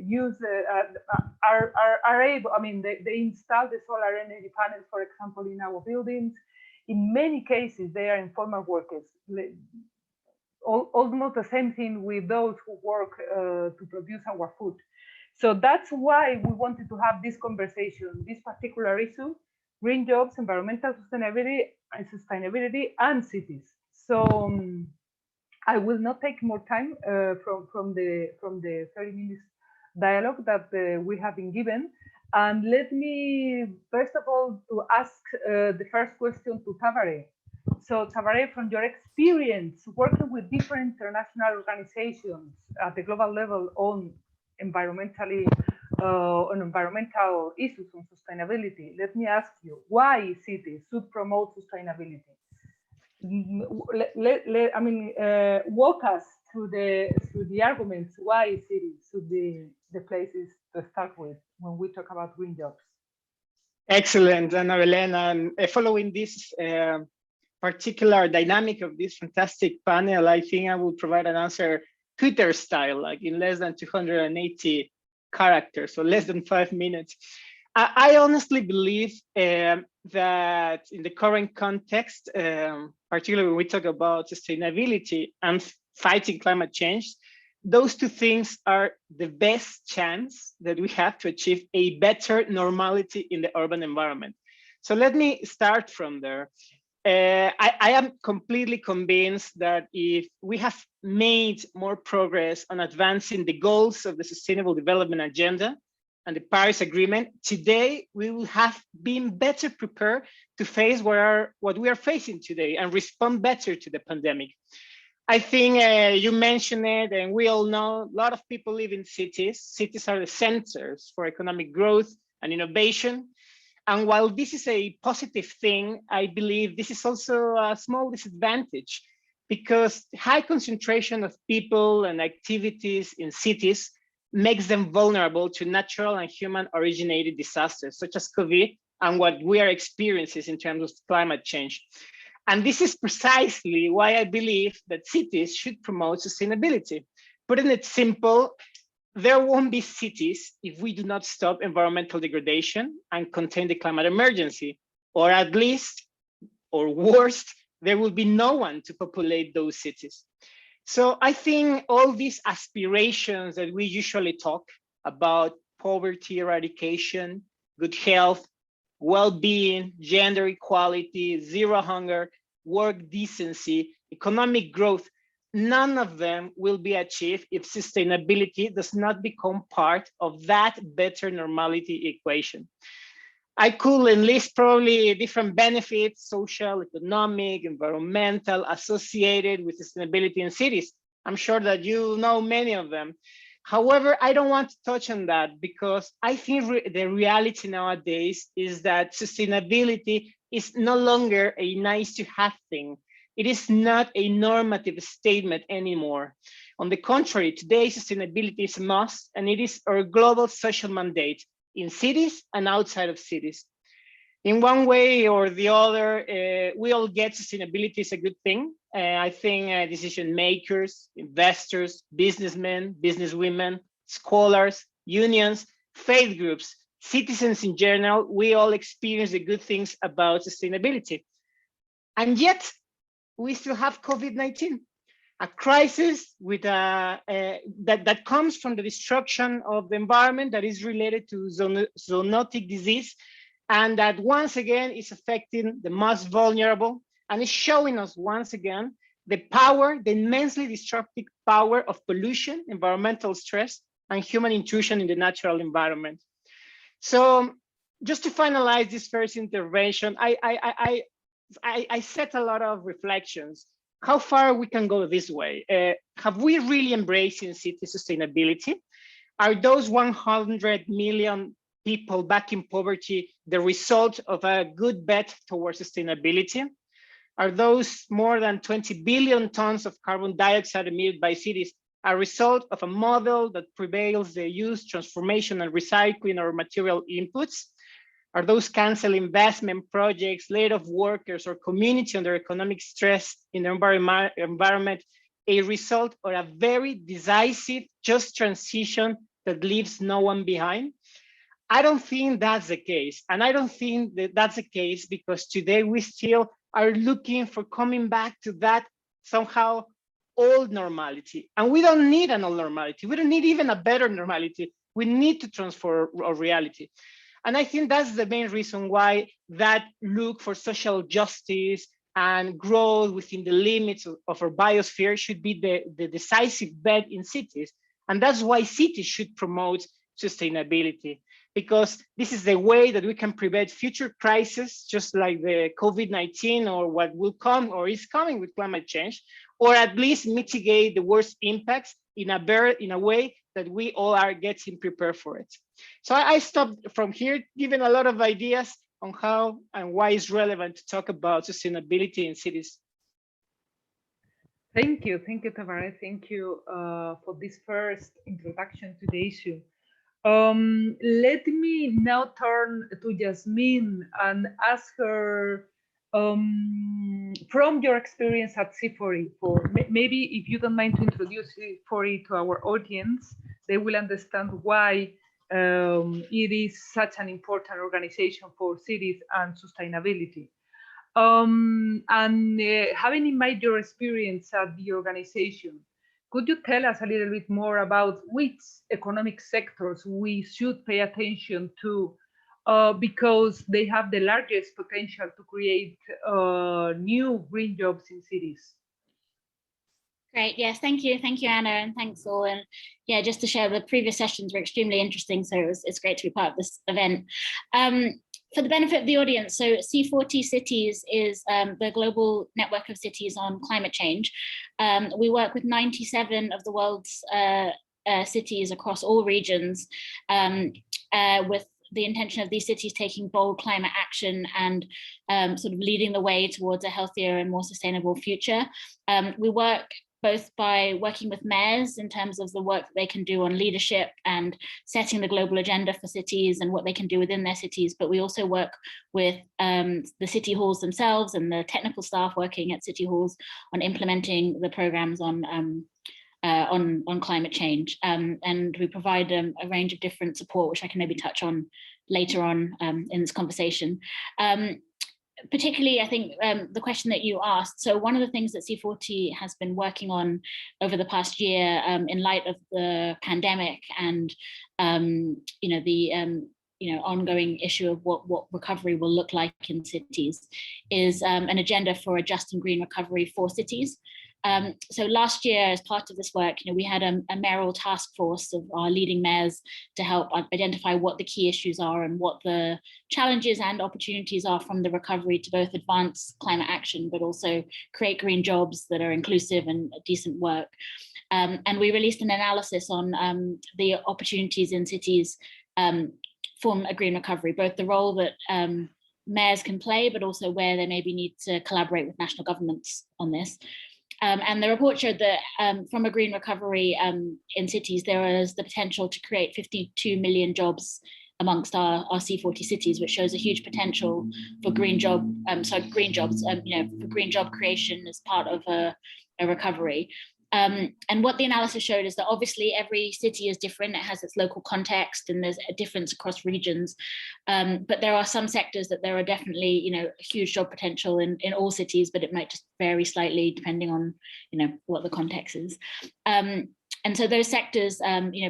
use are able. They install the solar energy panels, for example, in our buildings. in many cases, they are informal workers. Almost the same thing with those who work to produce our food. So that's why we wanted to have this conversation, this particular issue, green jobs, environmental sustainability, and cities. So I will not take more time from the 30 minutes dialogue that we have been given. And let me, first of all, to ask the first question to Tabare. So Tabare, from your experience working with different international organizations at the global level on environmental issues on sustainability, let me ask you, why cities should promote sustainability? Walk us through the arguments why cities should be the places to start with when we talk about green jobs. Excellent, Ana Belén. And following this particular dynamic of this fantastic panel, I think I will provide an answer Twitter style, like in less than 280 characters, so less than 5 minutes. I honestly believe that in the current context, particularly when we talk about sustainability and fighting climate change, those two things are the best chance that we have to achieve a better normality in the urban environment. So let me start from there. I am completely convinced that if we have made more progress on advancing the goals of the Sustainable Development Agenda and the Paris Agreement, today we will have been better prepared to face what we are facing today and respond better to the pandemic. I think you mentioned it, and we all know a lot of people live in cities. Cities are the centers for economic growth and innovation. And while this is a positive thing, I believe this is also a small disadvantage, because high concentration of people and activities in cities makes them vulnerable to natural and human originated disasters, such as COVID and what we are experiencing in terms of climate change. And this is precisely why I believe that cities should promote sustainability. Putting it simple, there won't be cities if we do not stop environmental degradation and contain the climate emergency, or at least, or worst, there will be no one to populate those cities. So I think all these aspirations that we usually talk about, poverty eradication, good health, well-being, gender equality, zero hunger, work decency, economic growth, none of them will be achieved if sustainability does not become part of that better normality equation. I could enlist probably different benefits, social, economic, environmental, associated with sustainability in cities. I'm sure that you know many of them. However, I don't want to touch on that, because I think the reality nowadays is that sustainability is no longer a nice to have thing. It is not a normative statement anymore. On the contrary, today sustainability is a must, and it is our global social mandate in cities and outside of cities. In one way or the other, we all get sustainability is a good thing. I think decision makers, investors, businessmen, businesswomen, scholars, unions, faith groups, citizens in general, we all experience the good things about sustainability. And yet, we still have COVID-19, a crisis with that comes from the destruction of the environment that is related to zoonotic disease, and that once again is affecting the most vulnerable, and is showing us once again the power, the immensely destructive power of pollution, environmental stress, and human intrusion in the natural environment. So just to finalize this first intervention, I set a lot of reflections. How far we can go this way? Have we really embraced in city sustainability? Are those 100 million people back in poverty the result of a good bet towards sustainability? Are those more than 20 billion tons of carbon dioxide emitted by cities a result of a model that prevails the use, transformation, and recycling of material inputs? Are those canceled investment projects, laid off workers, or community under economic stress in the environment a result of a very decisive, just transition that leaves no one behind? I don't think that's the case. And I don't think that that's the case because today we still are looking for coming back to that somehow old normality. And we don't need an old normality. We don't need even a better normality. We need to transform our reality. And I think that's the main reason why that look for social justice and growth within the limits of our biosphere should be the decisive bet in cities. And that's why cities should promote sustainability, because this is the way that we can prevent future crises, just like the COVID-19 or what will come or is coming with climate change, or at least mitigate the worst impacts in a way that we all are getting prepared for it. So I stopped from here, giving a lot of ideas on how and why it's relevant to talk about sustainability in cities. Thank you, Tavares. Thank you for this first introduction to the issue. Let me now turn to Jasmine and ask her, from your experience at C4E, maybe if you don't mind to introduce C4E to our audience, they will understand why it is such an important organization for cities and sustainability. Having in mind your experience at the organization, could you tell us a little bit more about which economic sectors we should pay attention to because they have the largest potential to create new green jobs in cities? Great. Yes, thank you, Anna, and thanks all. And yeah, just to share, the previous sessions were extremely interesting, so it's great to be part of this event. For the benefit of the audience, so C40 Cities is the global network of cities on climate change. We work with 97 of the world's cities across all regions, with the intention of these cities taking bold climate action and sort of leading the way towards a healthier and more sustainable future. We work both by working with mayors in terms of the work that they can do on leadership and setting the global agenda for cities and what they can do within their cities, but we also work with the city halls themselves and the technical staff working at city halls on implementing the programs on climate change. And we provide a range of different support, which I can maybe touch on later on in this conversation. Particularly, I think the question that you asked, so one of the things that C40 has been working on over the past year in light of the pandemic and the ongoing issue of what recovery will look like in cities is an agenda for a just and green recovery for cities. So last year, as part of this work, we had a mayoral task force of our leading mayors to help identify what the key issues are and what the challenges and opportunities are from the recovery to both advance climate action, but also create green jobs that are inclusive and decent work. And we released an analysis on the opportunities in cities from a green recovery, both the role that mayors can play, but also where they maybe need to collaborate with national governments on this. And the report showed that from a green recovery in cities, there is the potential to create 52 million jobs amongst our C40 cities, which shows a huge potential for green jobs, for green job creation as part of a recovery. And what the analysis showed is that obviously every city is different, it has its local context and there's a difference across regions. But there are some sectors that there are definitely, a huge job potential in all cities, but it might just vary slightly depending on, what the context is. And so those sectors,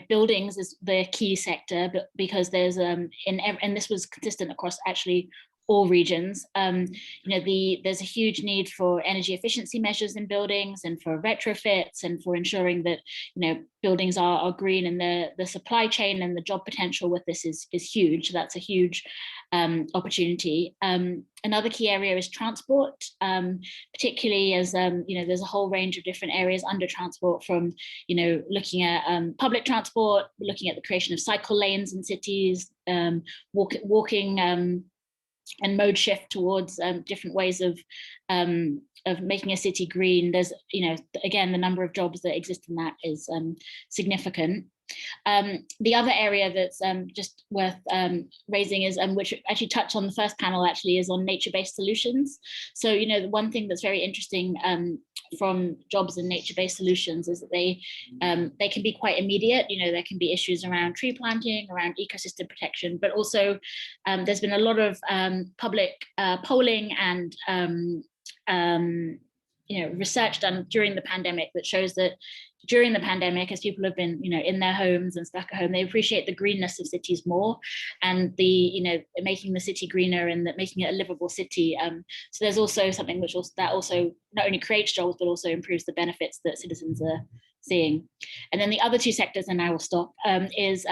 buildings is the key sector, but because there's, and this was consistent across actually all regions, there's a huge need for energy efficiency measures in buildings and for retrofits and for ensuring that, buildings are green, and the supply chain and the job potential with this is huge. That's a huge opportunity. Another key area is transport, particularly as, there's a whole range of different areas under transport from, looking at public transport, looking at the creation of cycle lanes in cities, walking, and mode shift towards different ways of making a city green, there's, again, the number of jobs that exist in that is significant. The other area that's just worth raising is, which actually touched on the first panel actually, is on nature-based solutions. So, the one thing that's very interesting from jobs in nature-based solutions is that they can be quite immediate. There can be issues around tree planting, around ecosystem protection, but also there's been a lot of public polling and research done during the pandemic that shows that during the pandemic, as people have been, in their homes and stuck at home, they appreciate the greenness of cities more, and the, making the city greener and making it a livable city. So there's also something which also not only creates jobs, but also improves the benefits that citizens are seeing. And then the other two sectors, and I will stop, is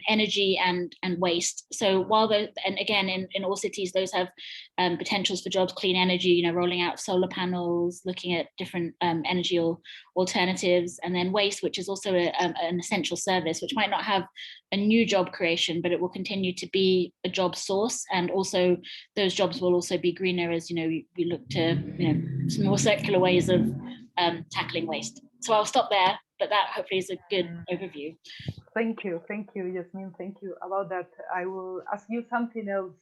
energy and waste. So while and again, in all cities, those have potentials for jobs, clean energy, rolling out solar panels, looking at different energy alternatives, and then waste, which is also an essential service, which might not have a new job creation, but it will continue to be a job source. And also those jobs will also be greener as, we look to, some more circular ways of tackling waste. So I'll stop there, but that hopefully is a good overview. Thank you, Yasmin. Thank you about that. I will ask you something else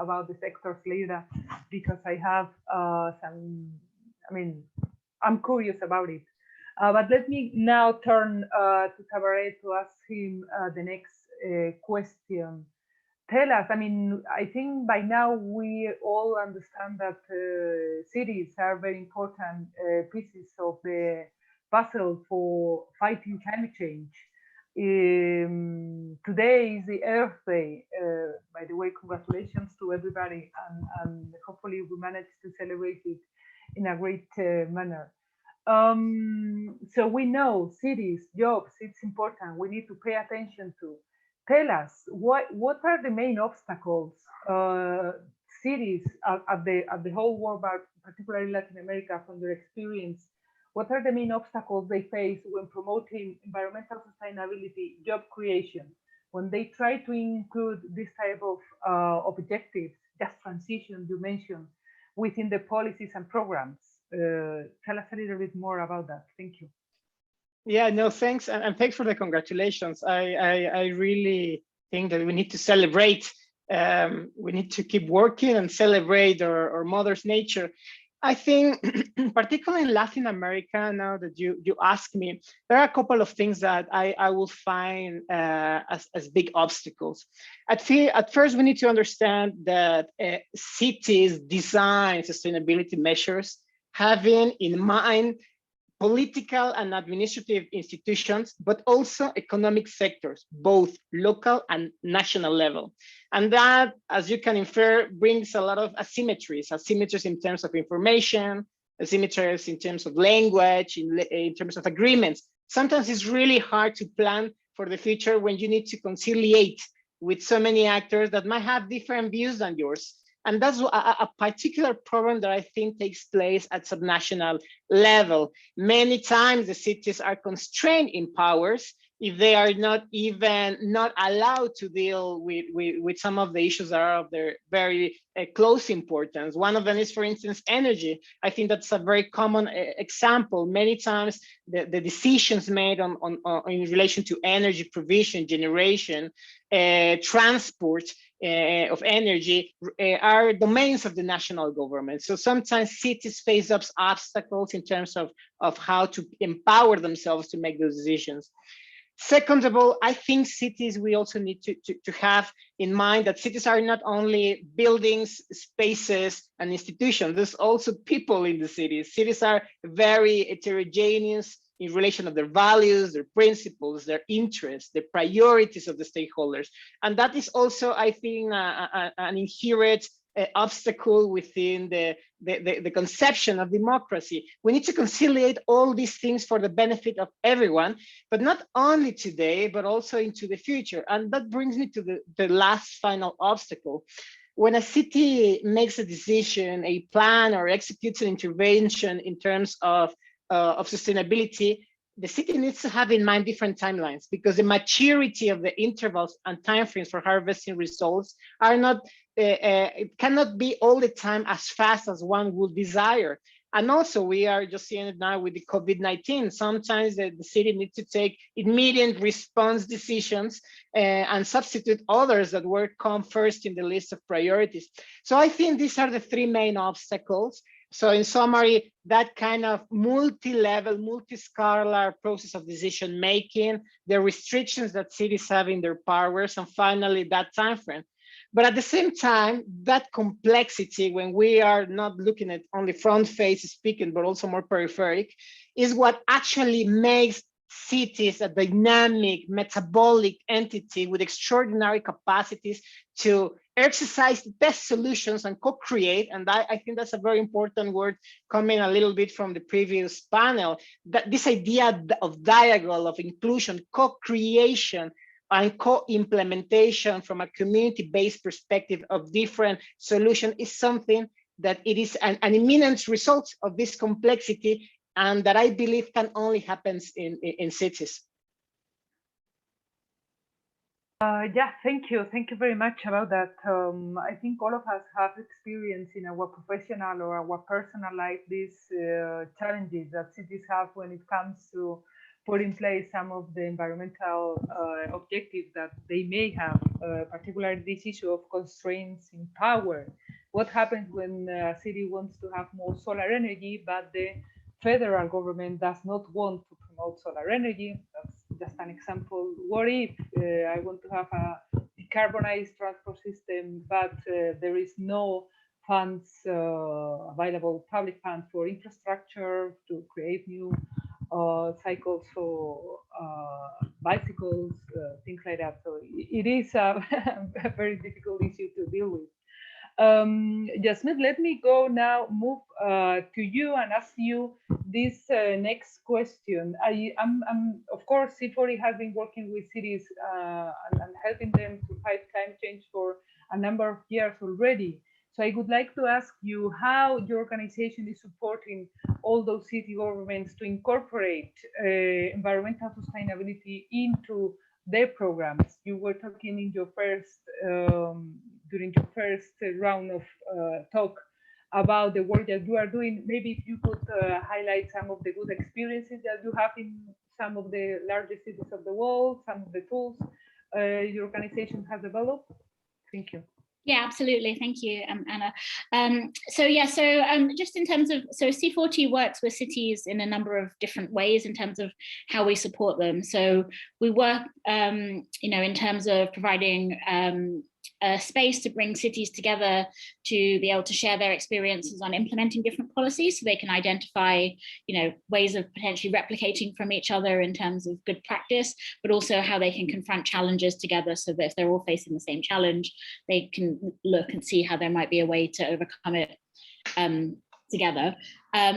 about the sectors later, because I have I'm curious about it. But let me now turn to Tabaret to ask him the next question. Tell us, I think by now we all understand that cities are very important pieces of the puzzle for fighting climate change. Today is the Earth Day. By the way, congratulations to everybody, and hopefully we manage to celebrate it in a great manner. So we know cities, jobs, it's important. We need to pay attention to. Tell us, what are the main obstacles cities at the whole world, but particularly Latin America, from their experience? What are the main obstacles they face when promoting environmental sustainability, job creation, when they try to include this type of objectives, just transition you mentioned, within the policies and programs? Tell us a little bit more about that. Thank you. Yeah, no, thanks. And thanks for the congratulations. I really think that we need to celebrate. We need to keep working and celebrate our mother's nature. I think, particularly in Latin America, now that you ask me, there are a couple of things that I will find as big obstacles. At first, we need to understand that cities design sustainability measures having in mind political and administrative institutions, but also economic sectors, both local and national level. And that, as you can infer, brings a lot of asymmetries in terms of information, asymmetries in terms of language, in terms of agreements. Sometimes it's really hard to plan for the future when you need to conciliate with so many actors that might have different views than yours. And that's a particular problem that I think takes place at subnational level. Many times the cities are constrained in powers if they are not allowed to deal with some of the issues that are of their very close importance. One of them is, for instance, energy. I think that's a very common example. Many times the decisions made in relation to energy provision, generation, transport of energy are domains of the national government. So sometimes cities face up obstacles in terms of how to empower themselves to make those decisions. Second of all, I think cities, we also need to have in mind that cities are not only buildings, spaces, and institutions. There's also people in the cities. Cities are very heterogeneous in relation of their values, their principles, their interests, the priorities of the stakeholders. And that is also, I think, an inherent obstacle within the conception of democracy. We need to conciliate all these things for the benefit of everyone, but not only today, but also into the future. And that brings me to the last final obstacle. When a city makes a decision, a plan, or executes an intervention in terms of sustainability, the city needs to have in mind different timelines, because the maturity of the intervals and timeframes for harvesting results are not it cannot be all the time as fast as one would desire. And also, we are just seeing it now with the COVID-19. Sometimes the city needs to take immediate response decisions and substitute others that were come first in the list of priorities. So I think these are the three main obstacles. So in summary, that kind of multi-level, multi-scalar process of decision-making, the restrictions that cities have in their powers, and finally, that timeframe. But at the same time, that complexity, when we are not looking at only front face speaking, but also more peripheric, is what actually makes cities a dynamic, metabolic entity with extraordinary capacities to exercise the best solutions and co-create. And I think that's a very important word coming a little bit from the previous panel, that this idea of dialogue, of inclusion, co-creation, and co-implementation from a community-based perspective of different solutions is something that it is an imminent result of this complexity, and that I believe can only happen in cities. Yeah, thank you. Thank you very much about that. I think all of us have experience in our professional or our personal life these challenges that cities have when it comes to put in place some of the environmental objectives that they may have, particularly this issue of constraints in power. What happens when a city wants to have more solar energy, but the federal government does not want to promote solar energy? That's just an example. What if I want to have a decarbonized transport system, but there is no funds available, public funds for infrastructure to create new cycles for bicycles, things like that. So it is a very difficult issue to deal with. Jasmine, let me go now, move to you and ask you this next question. I'm of course, C40 has been working with cities and helping them to fight climate change for a number of years already. So I would like to ask you how your organization is supporting all those city governments to incorporate environmental sustainability into their programs. You were talking in your first, during your first round of talk about the work that you are doing. Maybe if you could highlight some of the good experiences that you have in some of the largest cities of the world, some of the tools your organization has developed. Thank you. Yeah, absolutely. Thank you, Anna. Just in terms of, so C40 works with cities in a number of different ways in terms of how we support them. So we work, in terms of providing a space to bring cities together to be able to share their experiences on implementing different policies, so they can identify, ways of potentially replicating from each other in terms of good practice, but also how they can confront challenges together, so that if they're all facing the same challenge, they can look and see how there might be a way to overcome it together.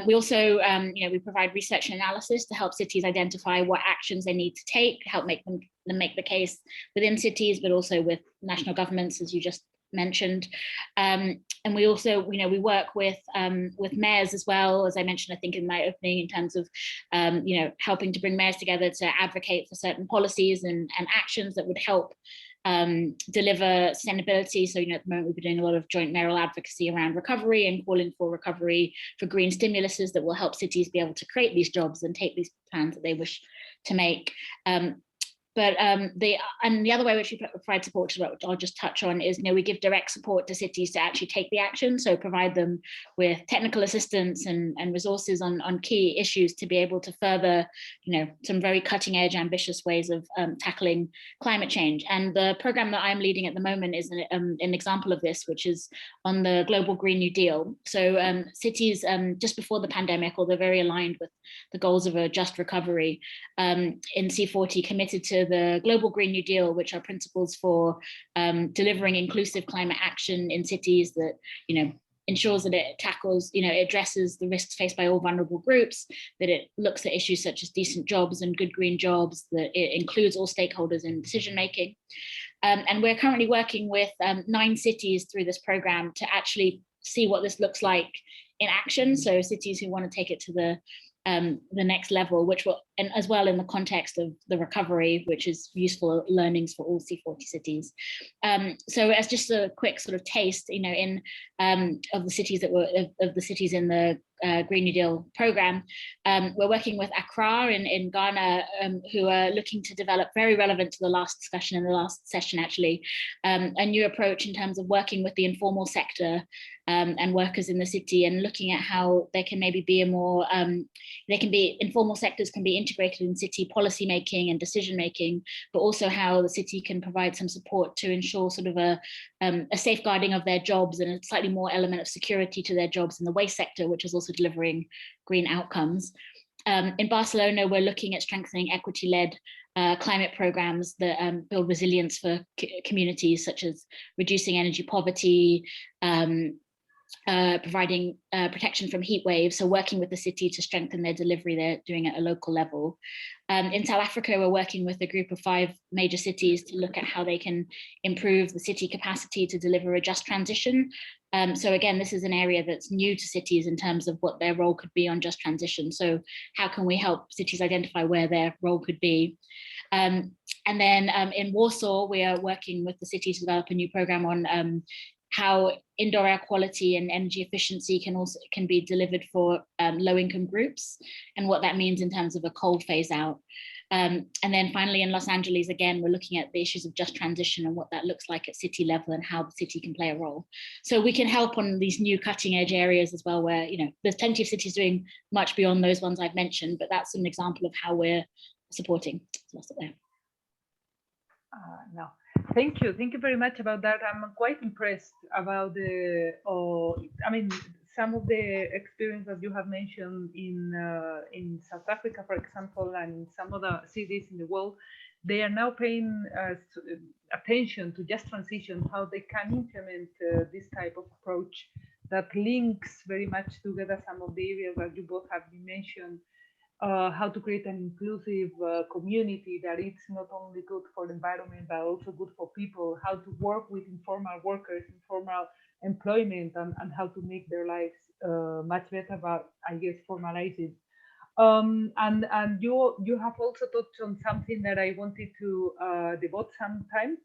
We also, we provide research and analysis to help cities identify what actions they need to take, help make them make the case within cities, but also with national governments, as you just mentioned. And we also, we work with mayors as well, as I mentioned, I think in my opening, in terms of, helping to bring mayors together to advocate for certain policies and actions that would help deliver sustainability. So, at the moment, we've been doing a lot of joint mayoral advocacy around recovery and calling for recovery for green stimuluses that will help cities be able to create these jobs and take these plans that they wish to make. The other way which we provide support, which I'll just touch on, is we give direct support to cities to actually take the action. So provide them with technical assistance and resources on key issues to be able to further, some very cutting edge, ambitious ways of tackling climate change. And the program that I'm leading at the moment is an example of this, which is on the Global Green New Deal. So cities, just before the pandemic, although very aligned with the goals of a just recovery, in C40 committed to the Global Green New Deal, which are principles for delivering inclusive climate action in cities that, ensures that it tackles, it addresses the risks faced by all vulnerable groups, that it looks at issues such as decent jobs and good green jobs, that it includes all stakeholders in decision making. And we're currently working with 9 cities through this program to actually see what this looks like in action. So cities who want to take it to the the next level, which will, and as well in the context of the recovery, which is useful learnings for all C40 cities. So as just a quick sort of taste, you know, in of the cities that were of the cities in the Green New Deal program, we're working with Accra in Ghana, who are looking to develop, very relevant to the last discussion in the last session actually, a new approach in terms of working with the informal sector and workers in the city, and looking at how there can maybe be a more, informal sectors can be integrated in city policy making and decision making, but also how the city can provide some support to ensure sort of a safeguarding of their jobs and a slightly more element of security to their jobs in the waste sector, which is also delivering green outcomes. In Barcelona, we're looking at strengthening equity-led climate programs that build resilience for communities, such as reducing energy poverty, providing protection from heat waves, so working with the city to strengthen their delivery. They're doing it at a local level. In South Africa, we're working with a group of 5 major cities to look at how they can improve the city capacity to deliver a just transition. So again, this is an area that's new to cities in terms of what their role could be on just transition. So how can we help cities identify where their role could be? And then in Warsaw, we are working with the city to develop a new program on how indoor air quality and energy efficiency can be delivered for low-income groups, and what that means in terms of a coal phase out. And then finally in Los Angeles, again, we're looking at the issues of just transition and what that looks like at city level and how the city can play a role. So we can help on these new cutting edge areas as well, where, you know, there's plenty of cities doing much beyond those ones I've mentioned, but that's an example of how we're supporting. So that's it there. No, thank you very much about that. I'm quite impressed about the I mean, some of the experience that you have mentioned in South Africa, for example, and in some other cities in the world. They are now paying attention to just transition, how they can implement this type of approach that links very much together some of the areas that you both have been mentioned. How to create an inclusive community that it's not only good for the environment, but also good for people, how to work with informal workers, informal employment, and how to make their lives much better, but I guess formalizing. And you have also touched on something that I wanted to devote some time.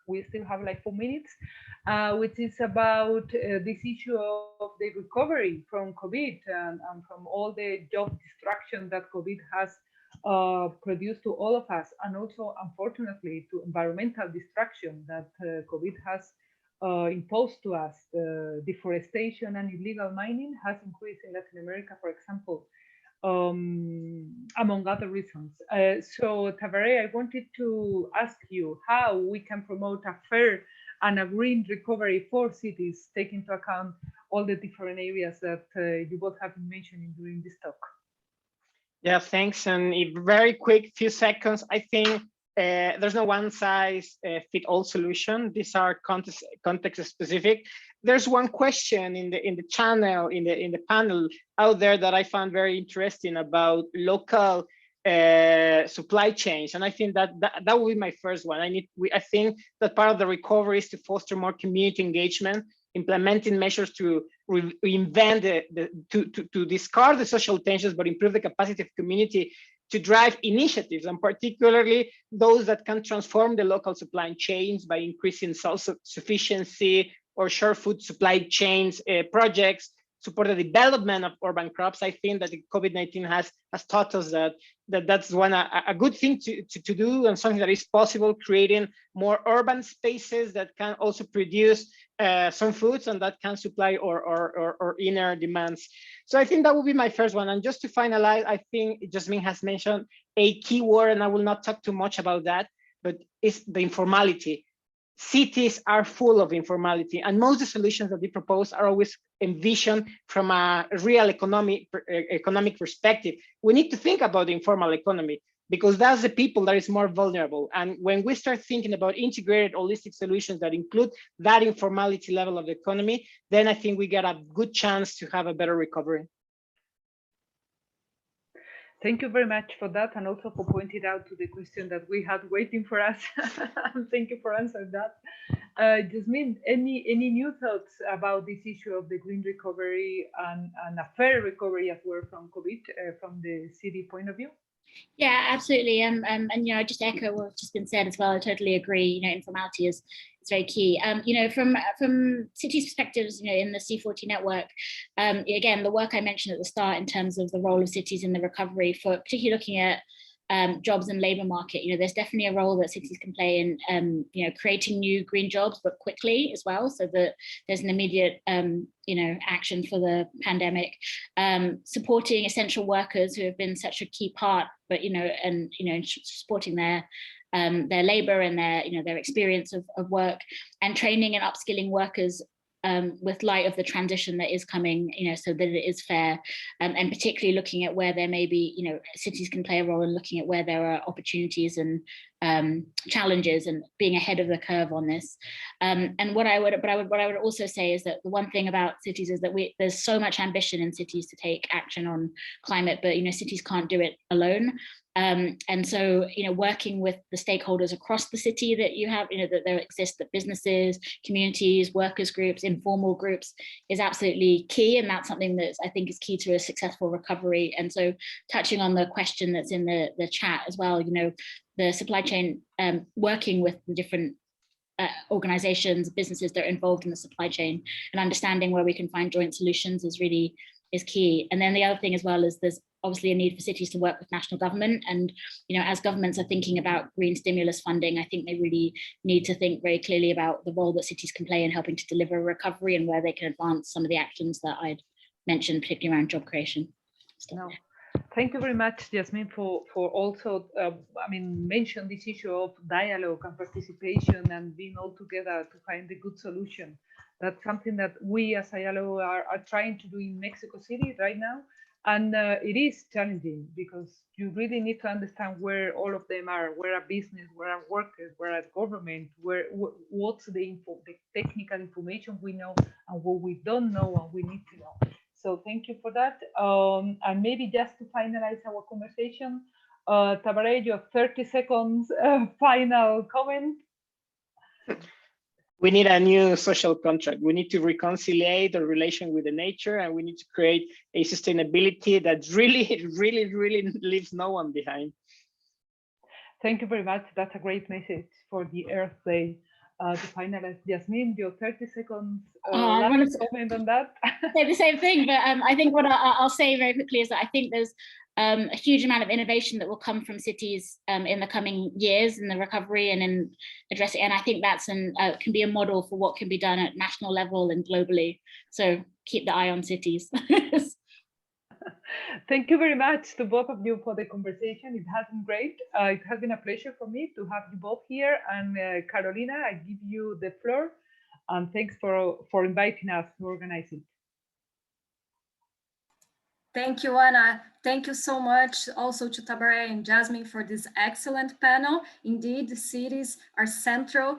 We still have like 4 minutes, which is about this issue of the recovery from COVID and from all the job destruction that COVID has produced to all of us, and also, unfortunately, to environmental destruction that COVID has imposed to us. Deforestation and illegal mining has increased in Latin America, for example, among other reasons. So Tabare, I wanted to ask you how we can promote a fair and a green recovery for cities, taking into account all the different areas that you both have been mentioning during this talk. Yeah, thanks. And a very quick few seconds, I think there's no one size fit all solution. These are context specific. There's one question in the channel, in the panel out there that I found very interesting about local supply chains, and I think that will be my first one. I think that part of the recovery is to foster more community engagement, implementing measures to reinvent to discard the social tensions, but improve the capacity of community to drive initiatives, and particularly those that can transform the local supply chains by increasing self-sufficiency or short food supply chains projects, support the development of urban crops. I think that the COVID-19 has taught us that's a good thing to do, and something that is possible, creating more urban spaces that can also produce some foods and that can supply or inner demands. So I think that would be my first one. And just to finalize, I think Jasmine has mentioned a key word, and I will not talk too much about that, but it's the informality. Cities are full of informality, and most of the solutions that we propose are always envisioned from a real economic perspective. We need to think about the informal economy, because that's the people that is more vulnerable. And when we start thinking about integrated holistic solutions that include that informality level of the economy, then I think we get a good chance to have a better recovery. Thank you very much for that, and also for pointing out to the question that we had waiting for us. Thank you for answering that. Jasmine, any new thoughts about this issue of the green recovery and a fair recovery as well from COVID, from the city point of view? Yeah, absolutely. And just echo what's just been said as well. I totally agree. Informality is very key. From cities' perspectives, in the C40 network, again, the work I mentioned at the start in terms of the role of cities in the recovery, for particularly looking at jobs and labor market, there's definitely a role that cities can play in, creating new green jobs, but quickly as well, so that there's an immediate, action for the pandemic, supporting essential workers who have been such a key part, but, supporting their labor and their experience of work, and training and upskilling workers with light of the transition that is coming, so that it is fair, and particularly looking at where there may be, cities can play a role in looking at where there are opportunities and challenges, and being ahead of the curve on this. And what I would also say is that the one thing about cities is that there's so much ambition in cities to take action on climate, but cities can't do it alone. And so, working with the stakeholders across the city that you have, that there exist, that businesses, communities, workers groups, informal groups, is absolutely key. And that's something that I think is key to a successful recovery. And so, touching on the question that's in the chat as well, the supply chain, working with the different organizations, businesses that are involved in the supply chain, and understanding where we can find joint solutions is key. And then the other thing as well is there's obviously a need for cities to work with national government. And, as governments are thinking about green stimulus funding, I think they really need to think very clearly about the role that cities can play in helping to deliver a recovery, and where they can advance some of the actions that I'd mentioned, particularly around job creation. No. Thank you very much, Jasmine, for also, mention this issue of dialogue and participation and being all together to find a good solution. That's something that we as ILO are trying to do in Mexico City right now. And it is challenging, because you really need to understand where all of them are, where are business, where are workers, where are government, what's the technical information we know and what we don't know and we need to know. So thank you for that. And maybe just to finalize our conversation, Tabaré, your 30 seconds final comment. We need a new social contract. We need to reconcile the relation with the nature, and we need to create a sustainability that really, really, really leaves no one behind. Thank you very much. That's a great message for the Earth Day. To finalize, Jasmine, your 30 seconds last comment on that. Say the same thing, but I think what I'll say very quickly is that I think there's a huge amount of innovation that will come from cities in the coming years in the recovery and in addressing, and I think that's can be a model for what can be done at national level and globally. So keep the eye on cities. Thank you very much to both of you for the conversation. It has been great. It has been a pleasure for me to have you both here. And Carolina, I give you the floor. And thanks for inviting us to organize it. Thank you, Anna. Thank you so much also to Tabaré and Jasmine for this excellent panel. Indeed, the cities are central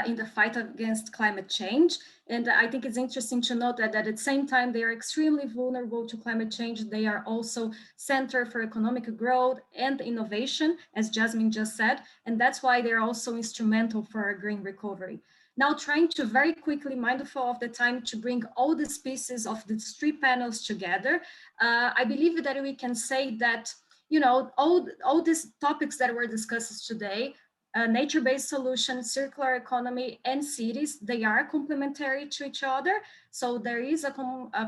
in the fight against climate change. And I think it's interesting to note that at the same time, they are extremely vulnerable to climate change. They are also center for economic growth and innovation, as Jasmine just said. And that's why they're also instrumental for our green recovery. Now, trying to very quickly, mindful of the time, to bring all these pieces of these three panels together, I believe that we can say that, all these topics that were discussed today, nature-based solutions, circular economy, and cities, they are complementary to each other. So there is a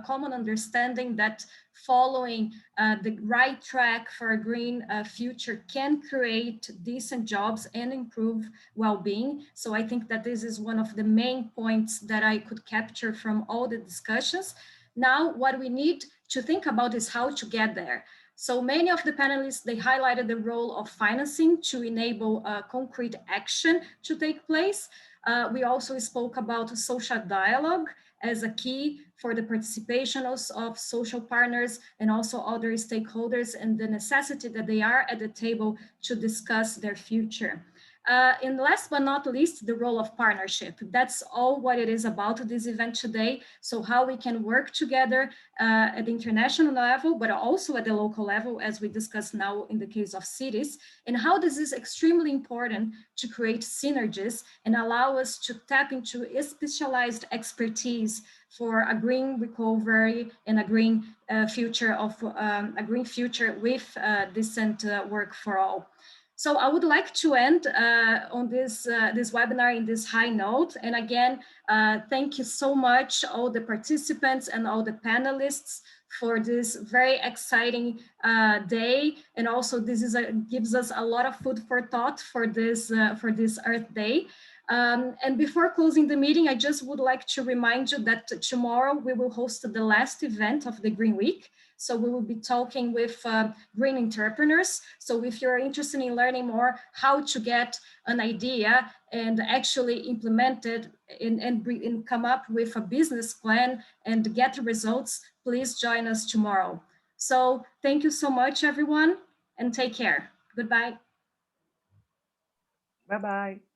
common understanding that following the right track for a green future can create decent jobs and improve well-being. So I think that this is one of the main points that I could capture from all the discussions. Now, what we need to think about is how to get there. So many of the panelists, they highlighted the role of financing to enable concrete action to take place. We also spoke about social dialogue as a key for the participation of social partners and also other stakeholders, and the necessity that they are at the table to discuss their future. And last but not least, the role of partnership. That's all what it is about this event today. So how we can work together at the international level, but also at the local level, as we discussed now in the case of cities, and how this is extremely important to create synergies and allow us to tap into specialized expertise for a green recovery and a green future with decent work for all. So I would like to end on this webinar in this high note. And again, thank you so much, all the participants and all the panelists, for this very exciting day. And also this gives us a lot of food for thought for this Earth Day. And before closing the meeting, I just would like to remind you that tomorrow we will host the last event of the Green Week. So we will be talking with green entrepreneurs. So if you're interested in learning more how to get an idea and actually implement it and come up with a business plan and get results, please join us tomorrow. So thank you so much, everyone, and take care. Goodbye. Bye-bye.